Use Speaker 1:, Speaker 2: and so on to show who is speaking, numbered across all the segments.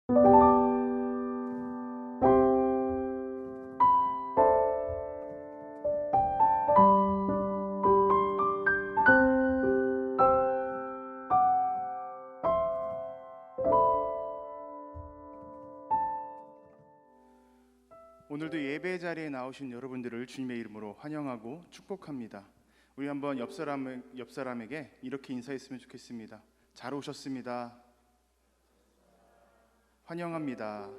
Speaker 1: 오늘도 예배 자리에 나오신 여러분들을 주님의 이름으로 환영하고 축복합니다. 우리 한번 옆 사람에게 이렇게 인사했으면 좋겠습니다. 잘 오셨습니다. 환영합니다.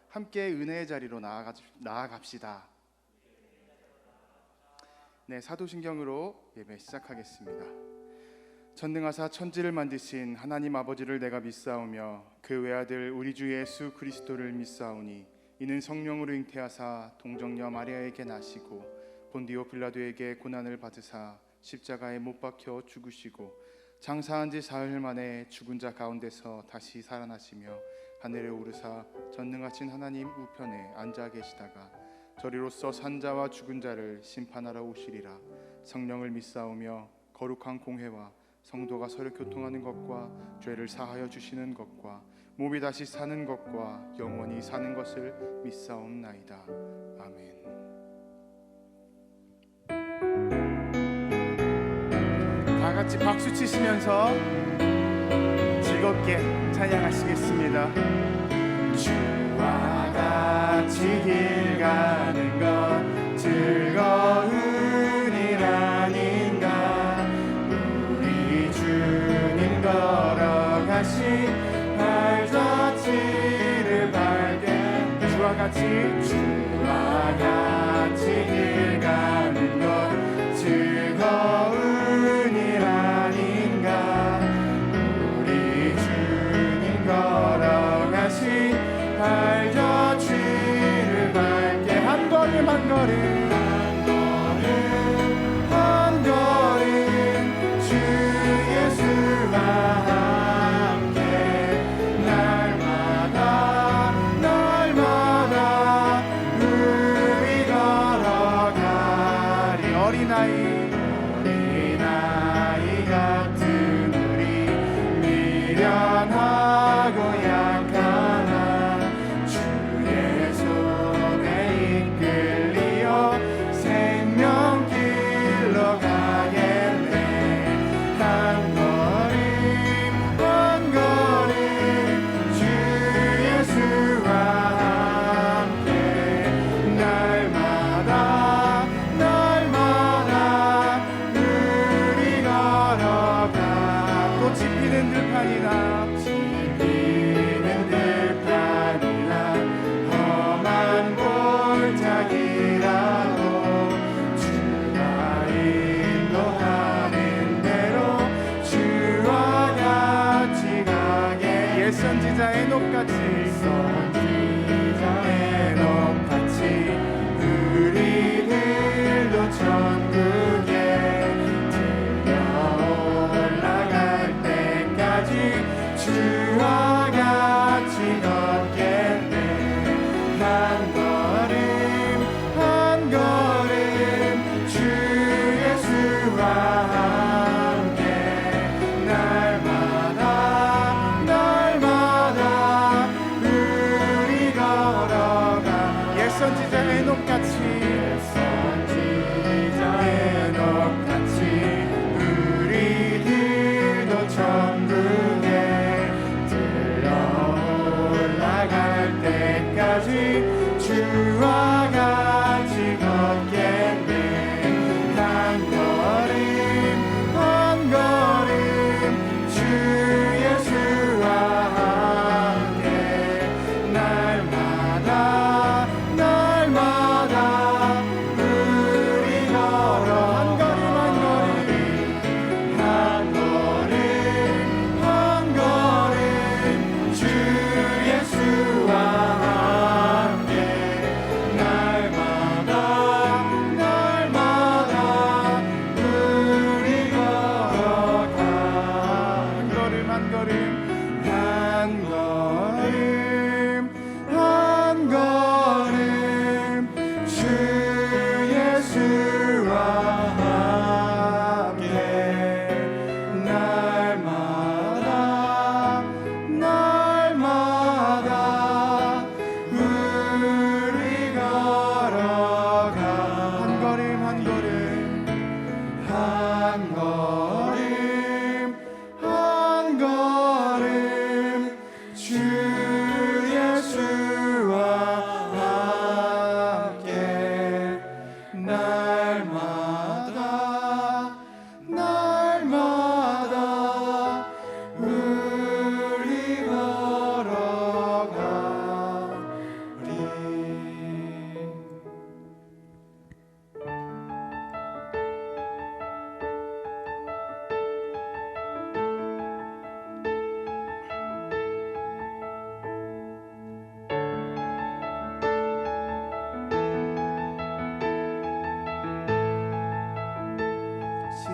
Speaker 1: 함께 은혜의 자리로 나아갑시다. 네, 사도신경으로 예배 시작하겠습니다. 전능하사 천지를 만드신 하나님 아버지를 내가 믿사오며 그 외아들 우리 주 예수 그리스도를 믿사오니 이는 성령으로 잉태하사 동정녀 마리아에게 나시고 본디오 빌라도에게 고난을 받으사 십자가에 못 박혀 죽으시고 장사한 지 사흘 만에 죽은 자 가운데서 다시 살아나시며 하늘에 오르사 전능하신 하나님 우편에 앉아 계시다가 저리로서 산자와 죽은 자를 심판하러 오시리라. 성령을 믿사오며 거룩한 공회와 성도가 서로 교통하는 것과 죄를 사하여 주시는 것과 몸이 다시 사는 것과 영원히 사는 것을 믿사옵나이다. 아멘. 다 같이 박수 치시면서 즐겁게 찬양하시겠습니다. 주와 같이 길 가는 것 즐거운 일 아닌가. 우리 주님 걸어가신 발자취를 밟게 주와 같이 길 가는 것 즐거운 일 아닌가. 우리 주님 걸어가신 발자취를 밟게 한 걸음 한 걸음 한 걸음 주 예수와 어린아이 같은 우리 미련하고 약하나 주의 손에 이끌리어 생명길로 가겠네. 한 걸음 한 걸음 주 예수와 함께 날마다 짚히는 들판이나 험한 골짜기라도 주가 인도하는 대로 주와 같이 가게. 옛 선지자 에녹같이 우리들도 천국에 주와 같이 걷겠네. 한 걸음 한 걸음 주 예수와 함께 날마다 우리 걸어가. 옛 선지자 에녹같이 우리들도 천국에 올라갈 때까지 주와 같이 걷겠네. 한 걸음 한 걸음 주 예수와 함께 날마다 우리 걸어. 한 걸음 한 걸음 주 예수와 함께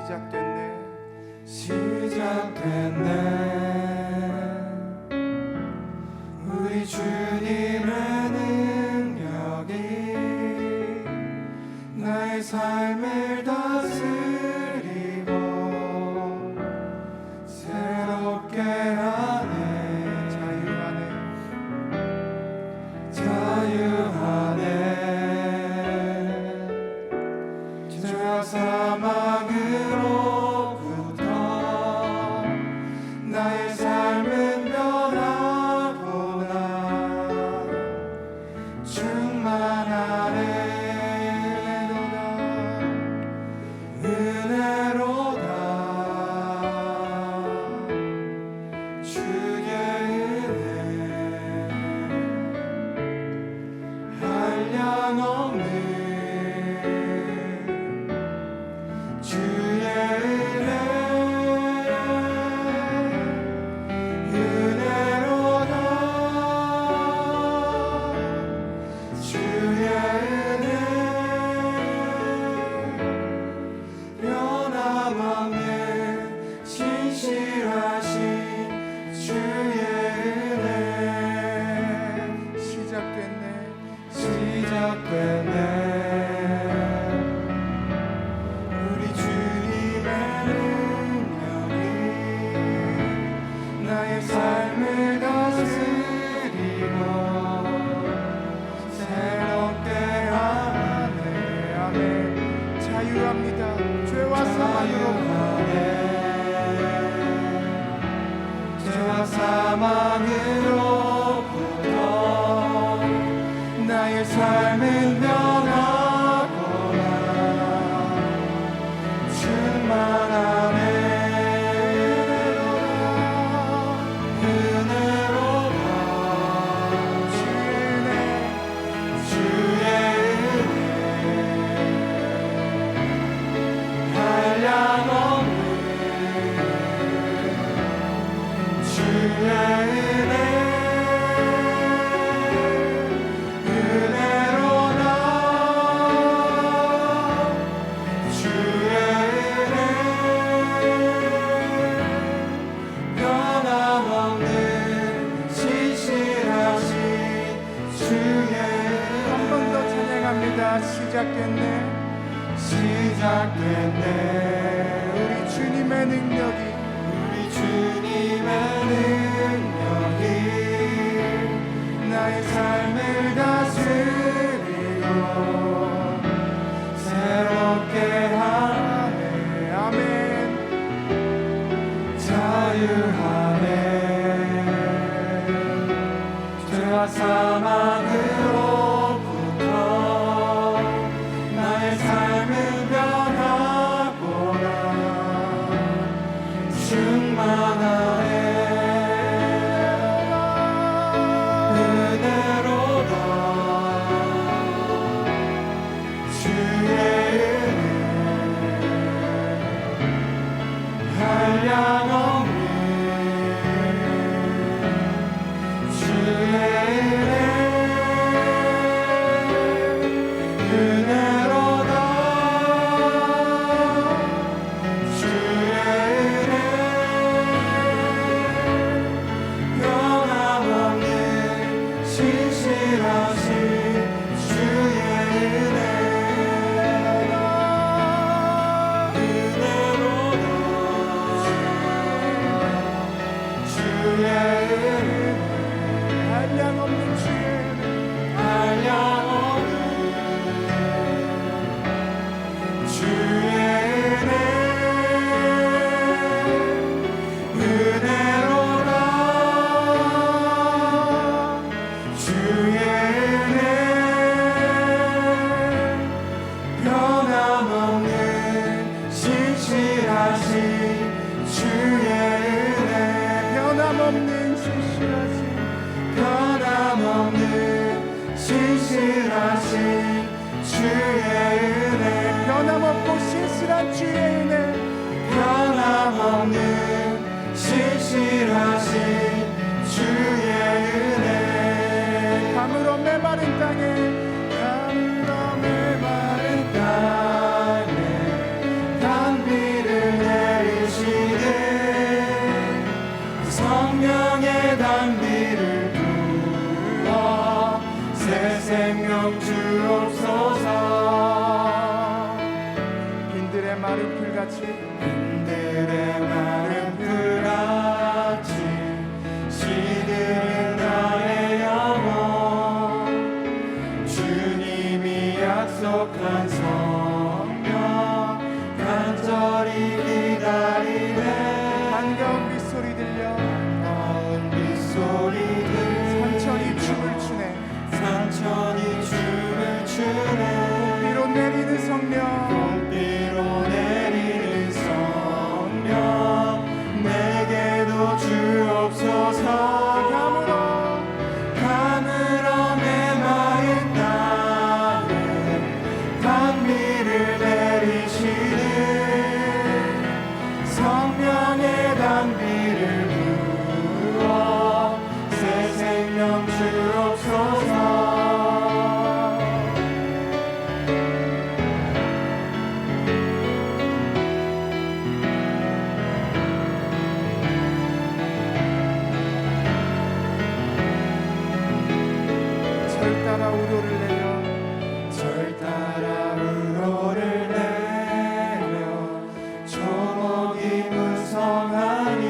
Speaker 2: 시작됐네 우리 주님의 능력이 나의 삶을 다스리고 새롭게 하네 자유하네 죄와 사망으로부터 나의 삶은 변하구나 충만하네 은혜로다 주의 은혜 한량없는 주의 은혜 은혜로다 주의 은혜 변함없는 신실하신 주의 은혜 시작됐네 우리 주님의 능력이 나의 삶을 다스리고 새롭게 하네 아멘
Speaker 1: 자유합니다. 죄와 사망으로부터
Speaker 2: 죄와 사망으로부터 나의 삶은 변하구나 충만하네 은혜로다 주의 은혜 한량없는 주의 은혜 은혜로다 주의 은혜 변함없는 신실하신 주의
Speaker 1: 한 번 더 찬양합니다. 시작됐네
Speaker 2: 우리
Speaker 1: 주님의 능력이
Speaker 2: 능력이 나의 삶을 다스리고 새롭게 하네
Speaker 1: 아멘
Speaker 2: 자유하네 죄와 사망으로부터 나의 삶은 변하구나 충만하네 은혜로다 주의 은혜 한량없는 주의 은혜 은혜로다 주의 은혜 변함없는 신실하신 주의 은혜 은혜로다 주의 은혜
Speaker 1: 한량없는 주의 은혜
Speaker 2: 한량없는 주의 은혜 은혜로다 주의 은혜 변함없는 신실하신 주의 은혜
Speaker 1: 변함없는 신실하신
Speaker 2: 변함없는 신실하신 주의 은혜
Speaker 1: 변함없고 신실한 주의 은혜
Speaker 2: 변함없는 신실하신 주의 은혜
Speaker 1: 감으로 메마른 땅에
Speaker 2: 메마른 땅에 단비를 생명 주옵소서.
Speaker 1: 빈들의 마른 풀같이
Speaker 2: 빈들의 마른 풀같이 시드는 나의 영혼. 주님이 약속한 성령 간절히 기다리네.
Speaker 1: 반가운 빗소리 들려
Speaker 2: 반가운 빗소리 들려
Speaker 1: 산천이 춤을 추네.
Speaker 2: 산천이 춤을 추네.
Speaker 1: 비로 내리는 성령
Speaker 2: 비로 내리는 성령 내게도 주옵소서. 가물어 메마른 땅에 단비를 내리시는 성령의 단비를 부어 새 생명 주옵소서.
Speaker 1: 절 따라 우로를 내려
Speaker 2: 절 따라 우로를 내려 초목이 무성하니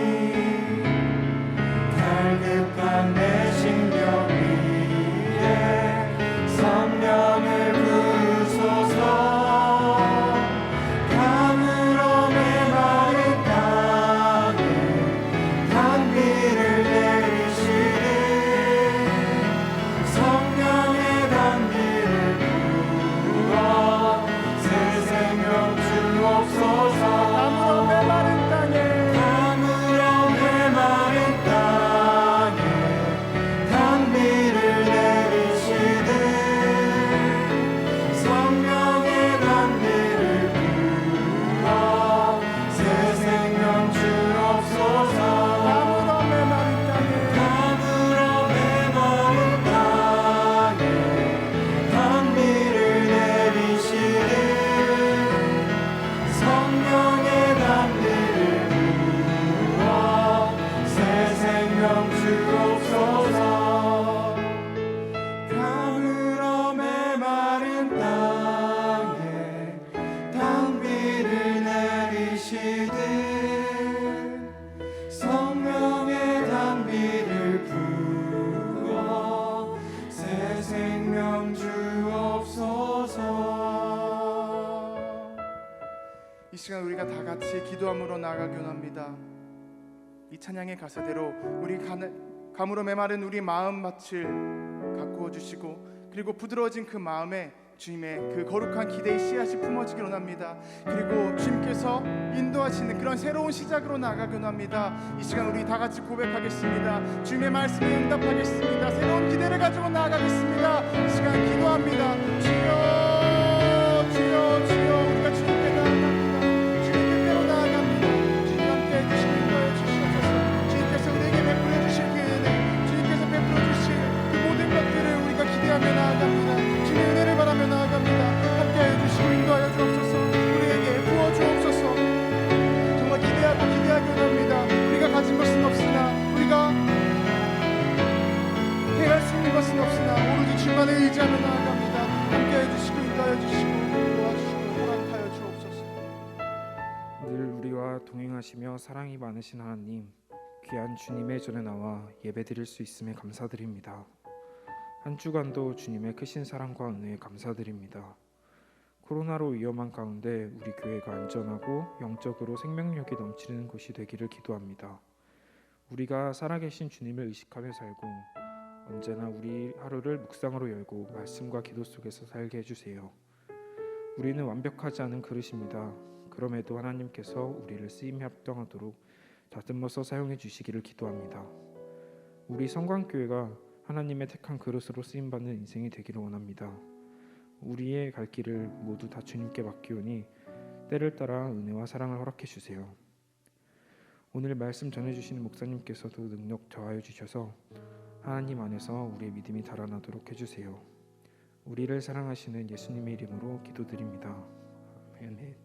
Speaker 2: 갈급한 내 심령 위에 성령을 부으소서. 가물어 메마른 땅에 단비를 내리시는 성령의 단비를 부어 새 생명 주옵소서.
Speaker 1: 가물어 메마른 땅에
Speaker 2: 가물어 메마른 땅에 단비를 내리시는 성령의 단비를 부어 새 생명 주옵소서.
Speaker 1: 가물어 메마른 땅에
Speaker 2: 가물어 메마른 땅에 단비를 내리시는 성령의 단비를 부어 새 생명 주옵소서. 가물어 메마른 땅에 단비를 내리시는 성령의 단비를 부어 새 생명 주옵소서.
Speaker 1: 이 시간 우리가 다 같이 기도함으로 나아가기원 합니다. 이 찬양의 가사대로 우리 가물어 메마른 우리 마음밭을 가꾸어 주시고 그리고 부드러워진 그 마음에 주님의 그 거룩한 기대의 씨앗이 품어지길 원합니다. 그리고 주님께서 인도하시는 그런 새로운 시작으로 나아가기원 합니다. 이 시간 우리 다 같이 고백하겠습니다. 주님의 말씀에 응답하겠습니다. 새로운 기대를 가지고 나아가겠습니다. 이 시간 기도합니다. 주여 주여 주여 우리가 주님께 나아갑니다. 주님 뜻대로 나아갑니다. 주님 함께 해주시는 거에 주시옵소서. 주님께서 우리에게 베풀어 주실 그 은혜, 주님께서 베풀어 주실 그 모든 것들을 우리가 기대하며 나아갑니다. 주님의 은혜를 바라며 나아갑니다. 함께하여 주시고 인도하여 주옵소서. 우리에게 부어 주옵소서. 정말 기대하고 기대하기원 합니다. 우리가 가진 것은 없으나 우리가 행할 수 있는 것은 없으나 오로지 주만을 의지하며 나아갑니다. 함께하여 주시고 인도하여 주시고 도와주시고 허락하여 주옵소서.
Speaker 3: 늘 우리와 동행하시며 사랑이 많으신 하나님, 귀한 주님의 전에 나와 예배드릴 수 있음에 감사드립니다. 한 주간도 주님의 크신 사랑과 은혜에 감사드립니다. 코로나로 위험한 가운데 우리 교회가 안전하고 영적으로 생명력이 넘치는 곳이 되기를 기도합니다. 우리가 살아계신 주님을 의식하며 살고 언제나 우리 하루를 묵상으로 열고 말씀과 기도 속에서 살게 해주세요. 우리는 완벽하지 않은 그릇입니다. 그럼에도 하나님께서 우리를 쓰임에 합당하도록 다듬어서 사용해 주시기를 기도합니다. 우리 성광교회가 하나님의 택한 그릇으로 쓰임받는 인생이 되기를 원합니다. 우리의 갈 길을 모두 다 주님께 맡기오니 때를 따라 은혜와 사랑을 허락해 주세요. 오늘 말씀 전해주시는 목사님께서도 능력 더하여 주셔서 하나님 안에서 우리의 믿음이 달아나도록 해주세요. 우리를 사랑하시는 예수님의 이름으로 기도드립니다. 아멘.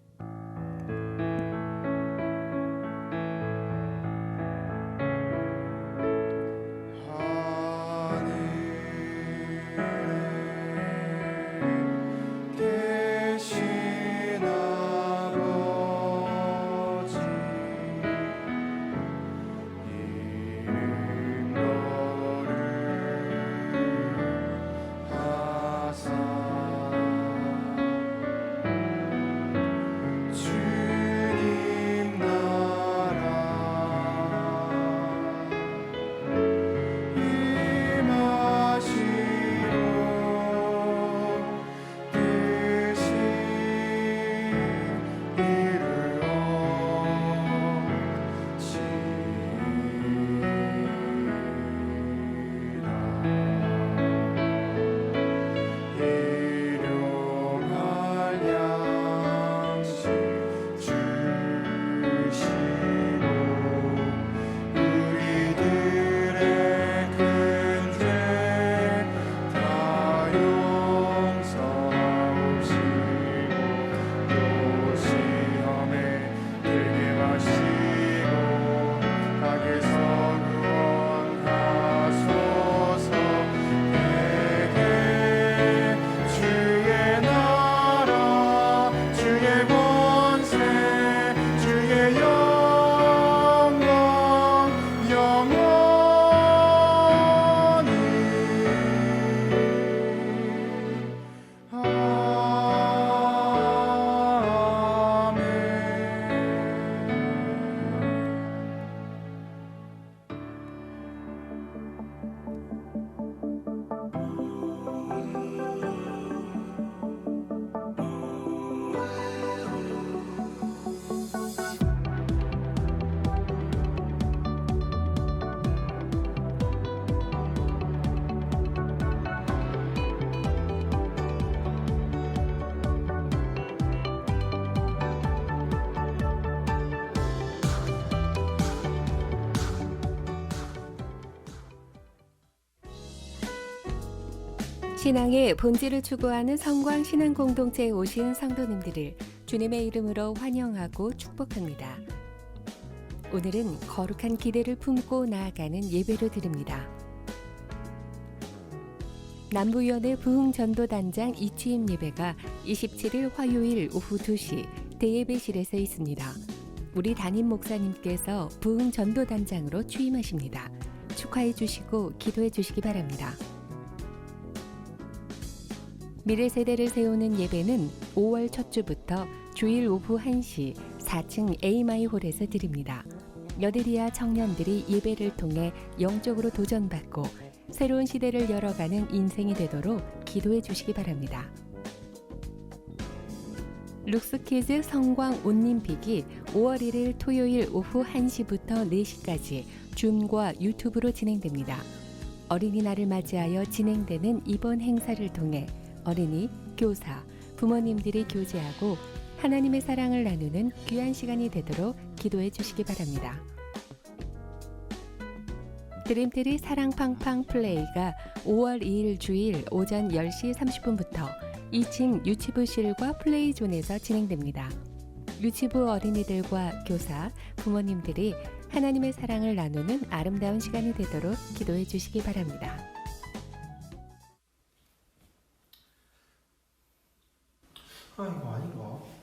Speaker 4: 신앙의 본질을 추구하는 성광 신앙 공동체에 오신 성도님들을 주님의 이름으로 환영하고 축복합니다. 오늘은 거룩한 기대를 품고 나아가는 예배를 드립니다. 남부위원회 부흥전도단장 이취임 예배가 27일 화요일 오후 2시 대예배실에서 있습니다. 우리 담임 목사님께서 부흥전도단장으로 취임하십니다. 축하해 주시고 기도해 주시기 바랍니다. 미래 세대를 세우는 예배는 5월 첫 주부터 주일 오후 1시 4층 A마이홀에서 드립니다. 여데리아 청년들이 예배를 통해 영적으로 도전받고 새로운 시대를 열어가는 인생이 되도록 기도해 주시기 바랍니다. 룩스키즈 성광 온림픽이 5월 1일 토요일 오후 1시부터 4시까지 줌과 유튜브로 진행됩니다. 어린이날을 맞이하여 진행되는 이번 행사를 통해 어린이, 교사, 부모님들이 교제하고 하나님의 사랑을 나누는 귀한 시간이 되도록 기도해 주시기 바랍니다. 드림트리 사랑팡팡 플레이가 5월 2일 주일 오전 10시 30분부터 2층 유치부실과 플레이존에서 진행됩니다. 유치부 어린이들과 교사, 부모님들이 하나님의 사랑을 나누는 아름다운 시간이 되도록 기도해 주시기 바랍니다.
Speaker 2: 아 이거 아닌가?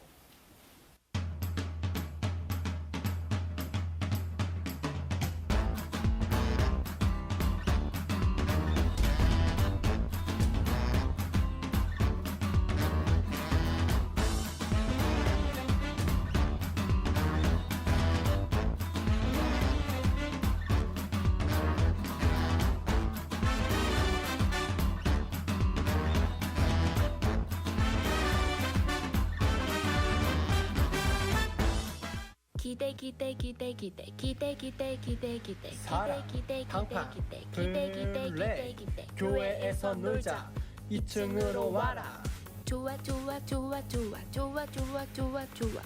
Speaker 5: 사랑, 팡팡, 플레이, 교회에서 놀자 2층으로 와라.
Speaker 4: 좋아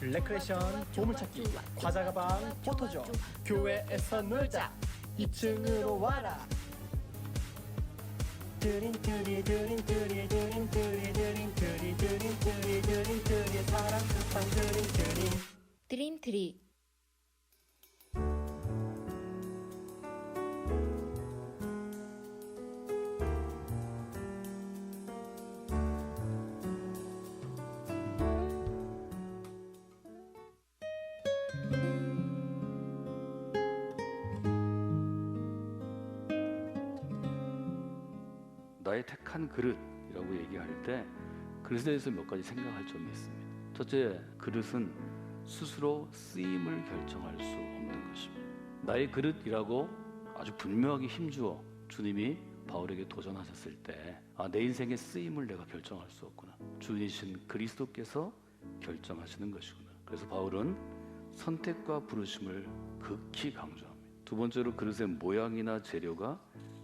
Speaker 5: 레크레이션 보물찾기 과자 가방 포토존 교회에서 놀자 2층으로 와라. 드림트리 사랑 팡팡
Speaker 4: 드림트리
Speaker 6: 나의 택한 그릇이라고 얘기할 때 그릇에 대해서 몇 가지 생각할 점이 있습니다. 첫째, 그릇은 스스로 쓰임을 결정할 수 없는 것입니다. 나의 그릇이라고 아주 분명하게 힘주어 주님이 바울에게 도전하셨을 때 내 인생의 쓰임을 내가 결정할 수 없구나. 주이신 그리스도께서 결정하시는 것이구나. 그래서 바울은 선택과 부르심을 극히 강조합니다. 두 번째로 그릇의 모양이나 재료가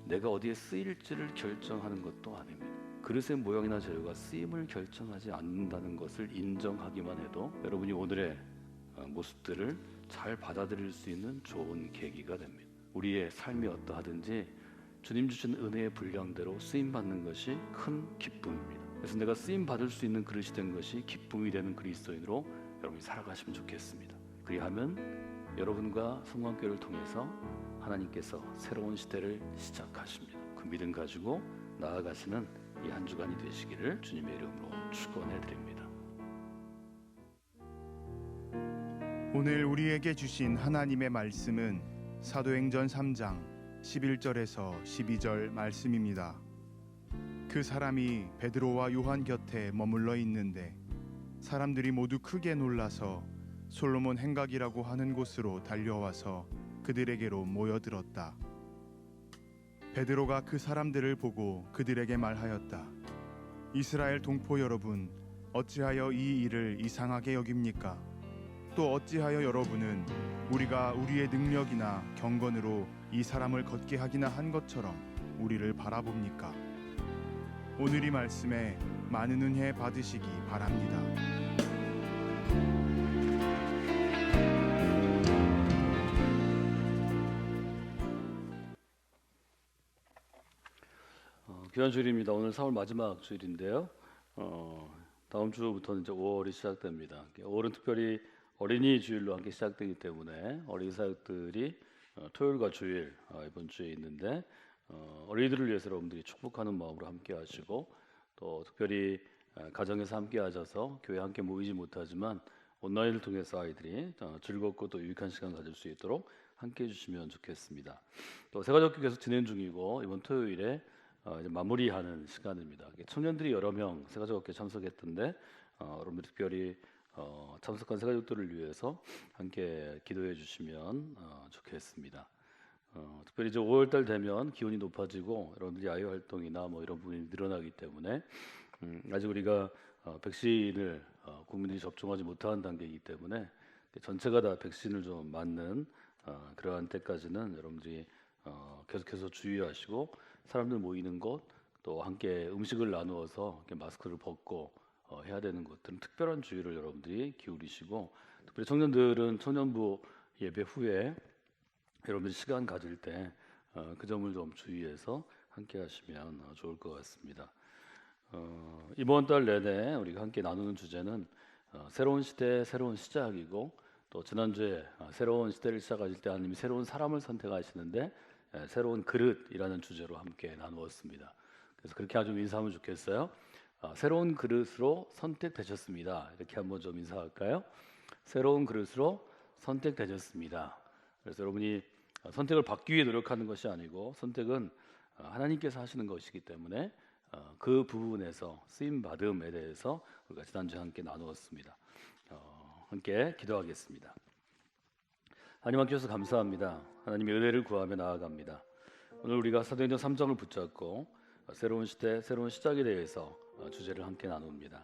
Speaker 6: 내가 어디에 쓰일지를 결정하는 것도 아닙니다. 그릇의 모양이나 재료가 쓰임을 결정하지 않는다는 것을 인정하기만 해도 여러분이 오늘의 모습들을 잘 받아들일 수 있는 좋은 계기가 됩니다. 우리의 삶이 어떠하든지 주님 주신 은혜의 분량대로 쓰임받는 것이 큰 기쁨입니다. 그래서 내가 쓰임받을 수 있는 그릇이 된 것이 기쁨이 되는 그리스도인으로 여러분이 살아가시면 좋겠습니다. 그리하면 여러분과 성광교회를 통해서 하나님께서 새로운 시대를 시작하십니다. 그 믿음 가지고 나아가시는 이 한 주간이 되시기를 주님의 이름으로 축원해 드립니다.
Speaker 1: 오늘 우리에게 주신 하나님의 말씀은 사도행전 3장 11절에서 12절 말씀입니다. 그 사람이 베드로와 요한 곁에 머물러 있는데 사람들이 모두 크게 놀라서 솔로몬 행각이라고 하는 곳으로 달려와서 그들에게로 모여들었다. 베드로가 그 사람들을 보고 그들에게 말하였다. 이스라엘 동포 여러분, 어찌하여 이 일을 이상하게 여깁니까? 또 어찌하여 여러분은 우리가 우리의 능력이나 경건으로 이 사람을 걷게 하기나 한 것처럼 우리를 바라봅니까? 오늘 이 말씀에 많은 은혜 받으시기 바랍니다.
Speaker 6: 귀한 주일입니다. 오늘 4월 마지막 주일인데요. 다음 주부터는 이제 5월이 시작됩니다. 5월은 특별히 어린이 주일로 함께 시작되기 때문에 어린이 사역들이 토요일과 주일 이번 주에 있는데 어린이들을 위해서 여러분들이 축복하는 마음으로 함께 하시고 또 특별히 가정에서 함께 하셔서 교회 함께 모이지 못하지만 온라인을 통해서 아이들이 즐겁고 또 유익한 시간 가질 수 있도록 함께 해주시면 좋겠습니다. 또 새가족교 계속 진행 중이고 이번 토요일에 이제 마무리하는 시간입니다. 청년들이 여러 명 새가족교에 참석했던데 여러분들 특별히 참석한 새가족들을 위해서 함께 기도해 주시면 좋겠습니다. 특별히 이제 5월달 되면 기온이 높아지고 여러분들이 야외 활동이나 뭐 이런 부분이 늘어나기 때문에 아직 우리가 백신을 국민들이 접종하지 못한 단계이기 때문에 전체가 다 백신을 좀 맞는 그러한 때까지는 여러분들이 계속해서 주의하시고 사람들 모이는 곳 또 함께 음식을 나누어서 이렇게 마스크를 벗고 해야 되는 것들은 특별한 주의를 여러분들이 기울이시고 특별히 청년들은 청년부 예배 후에 여러분들이 시간 가질 때 그 점을 좀 주의해서 함께 하시면 좋을 것 같습니다. 이번 달 내내 우리가 함께 나누는 주제는 새로운 시대 새로운 시작이고 또 지난주에 새로운 시대를 시작하실 때 하나님이 새로운 사람을 선택하시는데 새로운 그릇이라는 주제로 함께 나누었습니다. 그래서 그렇게 아주 인사하면 좋겠어요. 새로운 그릇으로 선택되셨습니다. 이렇게 한번 좀 인사할까요? 새로운 그릇으로 선택되셨습니다. 그래서 여러분이 선택을 받기 위해 노력하는 것이 아니고 선택은 하나님께서 하시는 것이기 때문에 그 부분에서 쓰임 받음에 대해서 우리가 지난주에 함께 나누었습니다. 함께 기도하겠습니다. 하나님 앞에서 감사합니다. 하나님의 은혜를 구하며 나아갑니다. 오늘 우리가 사도행전 3장을 붙잡고 새로운 시대, 새로운 시작에 대해서 주제를 함께 나눕니다.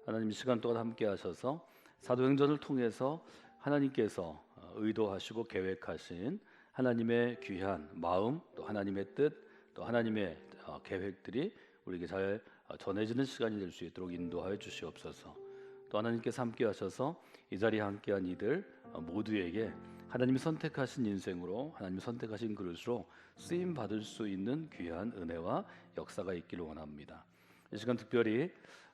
Speaker 6: 하나님 이 시간 동안 함께 하셔서 사도행전을 통해서 하나님께서 의도하시고 계획하신 하나님의 귀한 마음, 또 하나님의 뜻, 또 하나님의 계획들이 우리에게 잘 전해지는 시간이 될 수 있도록 인도하여 주시옵소서. 또 하나님께서 함께 하셔서 이 자리에 함께한 이들 모두에게 하나님이 선택하신 인생으로 하나님이 선택하신 그릇으로 쓰임 받을 수 있는 귀한 은혜와 역사가 있기를 원합니다. 이 시간 특별히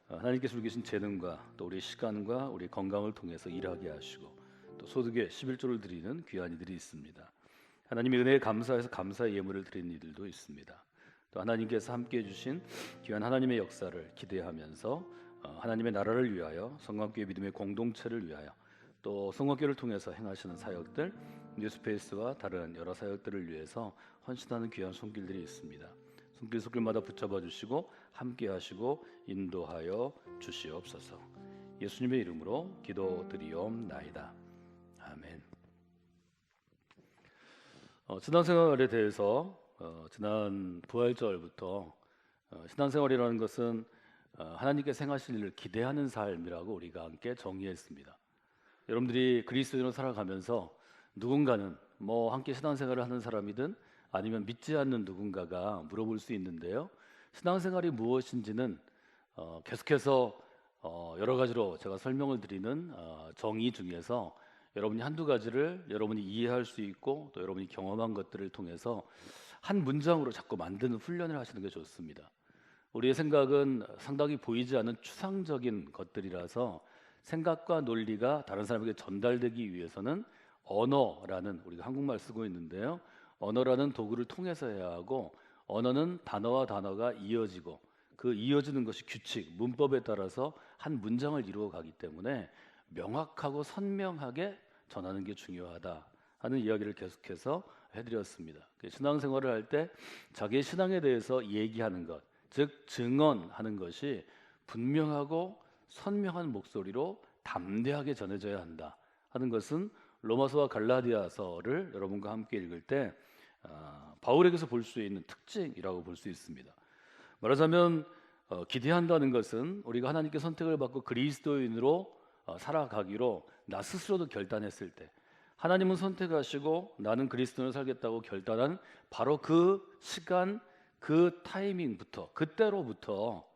Speaker 6: 하나님께서 우리 계신 재능과 또 우리 시간과 우리 건강을 통해서 일하게 하시고 또 소득의 11조를 드리는 귀한 이들이 있습니다. 하나님의 은혜에 감사해서 감사의 예물을 드리는 이들도 있습니다. 또 하나님께서 함께해 주신 귀한 하나님의 역사를 기대하면서 하나님의 나라를 위하여 성광교회 믿음의 공동체를 위하여 또 성광교회를 통해서 행하시는 사역들 뉴스페이스와 다른 여러 사역들을 위해서 헌신하는 귀한 손길들이 있습니다. 손길마다 붙잡아 주시고 함께 하시고 인도하여 주시옵소서. 예수님의 이름으로 기도드리옵나이다. 아멘. 신앙생활에 대해서 지난 부활절부터 신앙생활이라는 것은 하나님께서 행하실 일을 기대하는 삶이라고 우리가 함께 정의했습니다. 여러분들이 그리스도인으로 살아가면서 누군가는 뭐 함께 신앙생활을 하는 사람이든 아니면 믿지 않는 누군가가 물어볼 수 있는데요. 신앙생활이 무엇인지는 계속해서 여러 가지로 제가 설명을 드리는 정의 중에서 여러분이 한두 가지를 여러분이 이해할 수 있고 또 여러분이 경험한 것들을 통해서 한 문장으로 자꾸 만드는 훈련을 하시는 게 좋습니다. 우리의 생각은 상당히 보이지 않는 추상적인 것들이라서 생각과 논리가 다른 사람에게 전달되기 위해서는 언어라는 우리가 한국말 쓰고 있는데요. 언어라는 도구를 통해서 해야 하고 언어는 단어와 단어가 이어지고 그 이어지는 것이 규칙, 문법에 따라서 한 문장을 이루어 가기 때문에 명확하고 선명하게 전하는 게 중요하다 하는 이야기를 계속해서 해드렸습니다. 신앙생활을 할 때 자기의 신앙에 대해서 얘기하는 것, 즉 증언하는 것이 분명하고 선명한 목소리로 담대하게 전해져야 한다 하는 것은 로마서와 갈라디아서를 여러분과 함께 읽을 때 바울에게서 볼 수 있는 특징이라고 볼 수 있습니다. 말하자면 기대한다는 것은 우리가 하나님께 선택을 받고 그리스도인으로 살아가기로 나 스스로도 결단했을 때 하나님은 선택하시고 나는 그리스도인으로 살겠다고 결단한 바로 그 시간 그 타이밍부터 그때로부터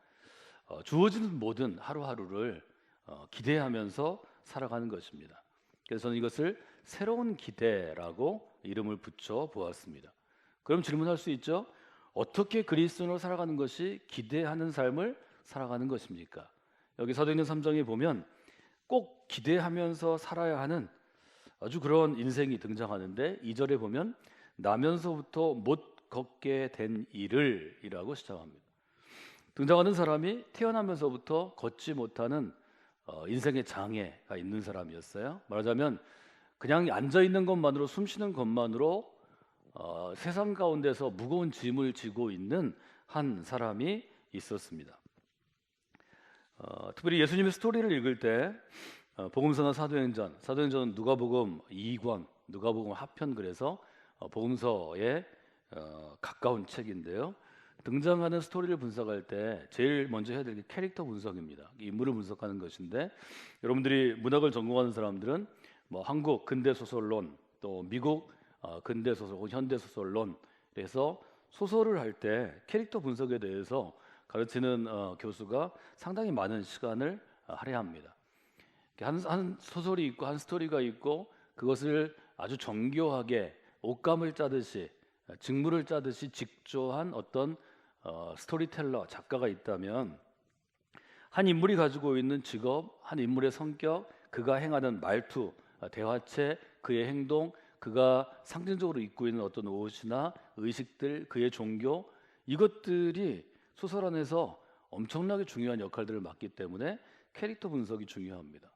Speaker 6: 주어지는 모든 하루하루를 기대하면서 살아가는 것입니다. 그래서 저는 이것을 새로운 기대라고 이름을 붙여 보았습니다. 그럼 질문할 수 있죠. 어떻게 그리스도인으로 살아가는 것이 기대하는 삶을 살아가는 것입니까? 여기 사도행전 3장에 보면 꼭 기대하면서 살아야 하는 아주 그런 인생이 등장하는데 2절에 보면 나면서부터 못 걷게 된 일을 이라고 시작합니다. 등장하는 사람이 태어나면서부터 걷지 못하는 인생의 장애가 있는 사람이었어요. 말하자면 그냥 앉아 있는 것만으로, 숨 쉬는 것만으로 세상 가운데서 무거운 짐을 지고 있는 한 사람이 있었습니다. 특별히 예수님의 스토리를 읽을 때 복음서나 사도행전은 누가복음 2권, 누가복음 합편, 그래서 복음서에 가까운 책인데요. 등장하는 스토리를 분석할 때 제일 먼저 해야 될 게 캐릭터 분석입니다. 인물을 분석하는 것인데, 여러분들이 문학을 전공하는 사람들은 뭐 한국 근대 소설론, 또 미국 근대 소설, 현대 소설론, 그래서 소설을 할 때 캐릭터 분석에 대해서 가르치는 교수가 상당히 많은 시간을 할애합니다. 한 소설이 있고 한 스토리가 있고 그것을 아주 정교하게 옷감을 짜듯이, 직물을 짜듯이 직조한 어떤 스토리텔러, 작가가 있다면 한 인물이 가지고 있는 직업, 한 인물의 성격, 그가 행하는 말투, 대화체, 그의 행동, 그가 상징적으로 입고 있는 어떤 옷이나 의식들, 그의 종교, 이것들이 소설 안에서 엄청나게 중요한 역할들을 맡기 때문에 캐릭터 분석이 중요합니다.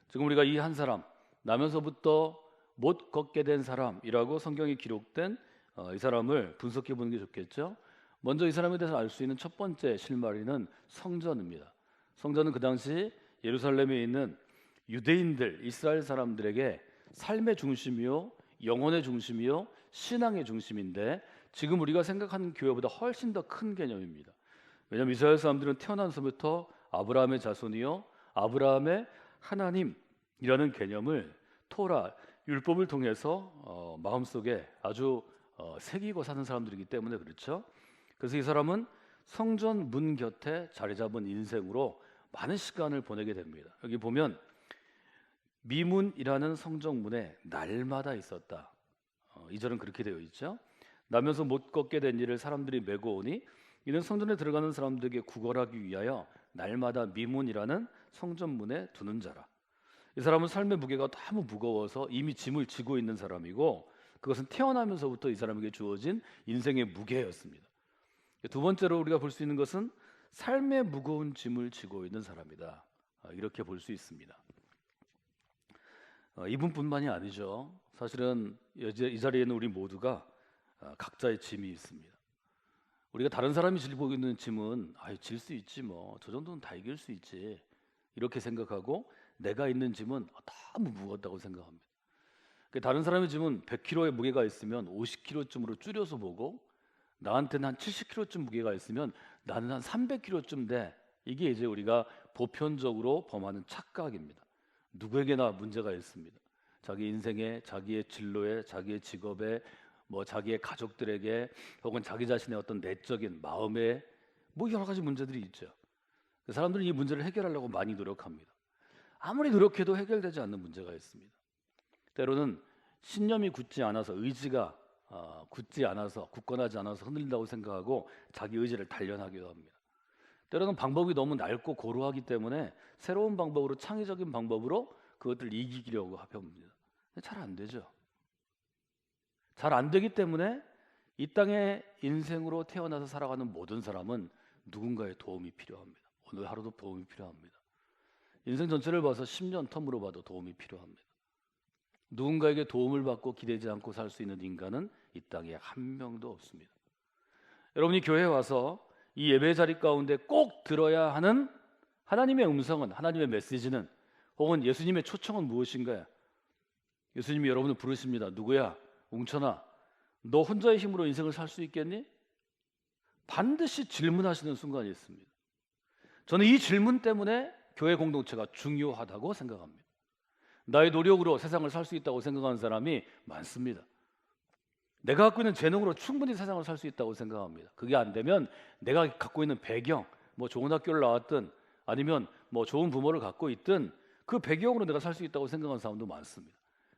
Speaker 6: 지금 우리가 이 한 사람, 나면서부터 못 걷게 된 사람이라고 성경에 기록된 이 사람을 분석해 보는 게 좋겠죠. 먼저 이 사람에 대해서 알 수 있는 첫 번째 실마리는 성전입니다. 성전은 그 당시 예루살렘에 있는 유대인들, 이스라엘 사람들에게 삶의 중심이요, 영혼의 중심이요, 신앙의 중심인데, 지금 우리가 생각하는 교회보다 훨씬 더 큰 개념입니다. 왜냐하면 이스라엘 사람들은 태어나서부터 아브라함의 자손이요, 아브라함의 하나님이라는 개념을 토라, 율법을 통해서 마음속에 아주 새기고 사는 사람들이기 때문에 그렇죠. 그래서 이 사람은 성전 문 곁에 자리 잡은 인생으로 많은 시간을 보내게 됩니다. 여기 보면 미문이라는 성정문에 날마다 있었다. 2절은 그렇게 되어 있죠. 나면서 못 걷게 된 일을 사람들이 메고 오니 이는 성전에 들어가는 사람들에게 구걸하기 위하여 날마다 미문이라는 성전문에 두는 자라. 이 사람은 삶의 무게가 너무 무거워서 이미 짐을 지고 있는 사람이고, 그것은 태어나면서부터 이 사람에게 주어진 인생의 무게였습니다. 두 번째로 우리가 볼 수 있는 것은 삶의 무거운 짐을 지고 있는 사람이다. 이렇게 볼 수 있습니다. 이분뿐만이 아니죠. 사실은 이 자리에 있는 우리 모두가 각자의 짐이 있습니다. 우리가 다른 사람이 지고 있는 짐은 질 수 있지, 뭐 저 정도는 다 이길 수 있지, 이렇게 생각하고 내가 있는 짐은 너무 무겁다고 생각합니다. 다른 사람의 짐은 100kg의 무게가 있으면 50kg쯤으로 줄여서 보고, 나한테는 한 70kg쯤 무게가 있으면 나는 한 300kg쯤 돼. 이게 이제 우리가 보편적으로 범하는 착각입니다. 누구에게나 문제가 있습니다. 자기 인생에, 자기의 진로에, 자기의 직업에, 뭐 자기의 가족들에게, 혹은 자기 자신의 어떤 내적인 마음에 뭐 여러 가지 문제들이 있죠. 사람들은 이 문제를 해결하려고 많이 노력합니다. 아무리 노력해도 해결되지 않는 문제가 있습니다. 때로는 신념이 굳지 않아서, 의지가 굳건하지 않아서 흔들린다고 생각하고 자기 의지를 단련하기도 합니다. 때로는 방법이 너무 낡고 고루하기 때문에 새로운 방법으로, 창의적인 방법으로 그것들을 이기려고 합니다. 잘 안 되죠. 잘 안 되기 때문에 이 땅에 인생으로 태어나서 살아가는 모든 사람은 누군가의 도움이 필요합니다. 오늘 하루도 도움이 필요합니다. 인생 전체를 봐서 10년 텀으로 봐도 도움이 필요합니다. 누군가에게 도움을 받고 기대지 않고 살 수 있는 인간은 이 땅에 한 명도 없습니다. 여러분이 교회에 와서 이 예배 자리 가운데 꼭 들어야 하는 하나님의 음성은, 하나님의 메시지는, 혹은 예수님의 초청은 무엇인가요? 예수님이 여러분을 부르십니다. 누구야? 웅천아, 너 혼자의 힘으로 인생을 살 수 있겠니? 반드시 질문하시는 순간이 있습니다. 저는 이 질문 때문에 교회 공동체가 중요하다고 생각합니다. 나의 노력으로 세상을 살 수 있다고 생각하는 사람이 많습니다. 내가 갖고 있는 재능으로 충분히 세상을 살 수 있다고 생각합니다. 그게 안 되면 내가 갖고 있는 배경, 뭐 좋은 학교를 나왔든 아니면 뭐 좋은 부모를 갖고 있든 그 배경으로 내가 살 수 있다고 생각하는 사람도 많습니다.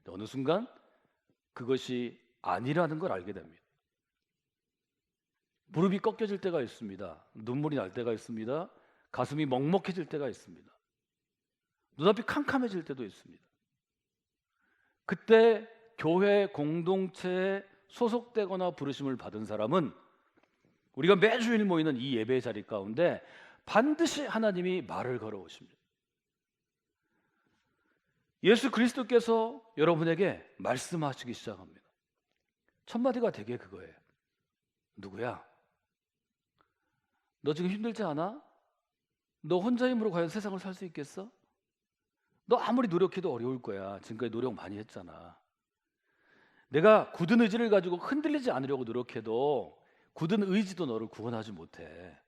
Speaker 6: 어느 순간 그것이 아니라는 걸 알게 됩니다. 무릎이 꺾여질 때가 있습니다. 눈물이 날 때가 있습니다. 가슴이 먹먹해질 때가 있습니다. 눈앞이 캄캄해질 때도 있습니다. 그때 교회 공동체에 소속되거나 부르심을 받은 사람은 우리가 매주일 모이는 이 예배 자리 가운데 반드시 하나님이 말을 걸어오십니다. 예수 그리스도께서 여러분에게 말씀하시기 시작합니다. 첫 마디가 되게 그거예요. 누구야? 너 지금 힘들지 않아? 너 혼자 힘으로 과연 세상을 살 수 있겠어? 너 아무리 노력해도 어려울 거야. 지금까지 노력 많이 했잖아. 내가 굳은 의지를 가지고 흔들리지 않으려고 노력해도 굳은 의지도 너를 구원하지 못해.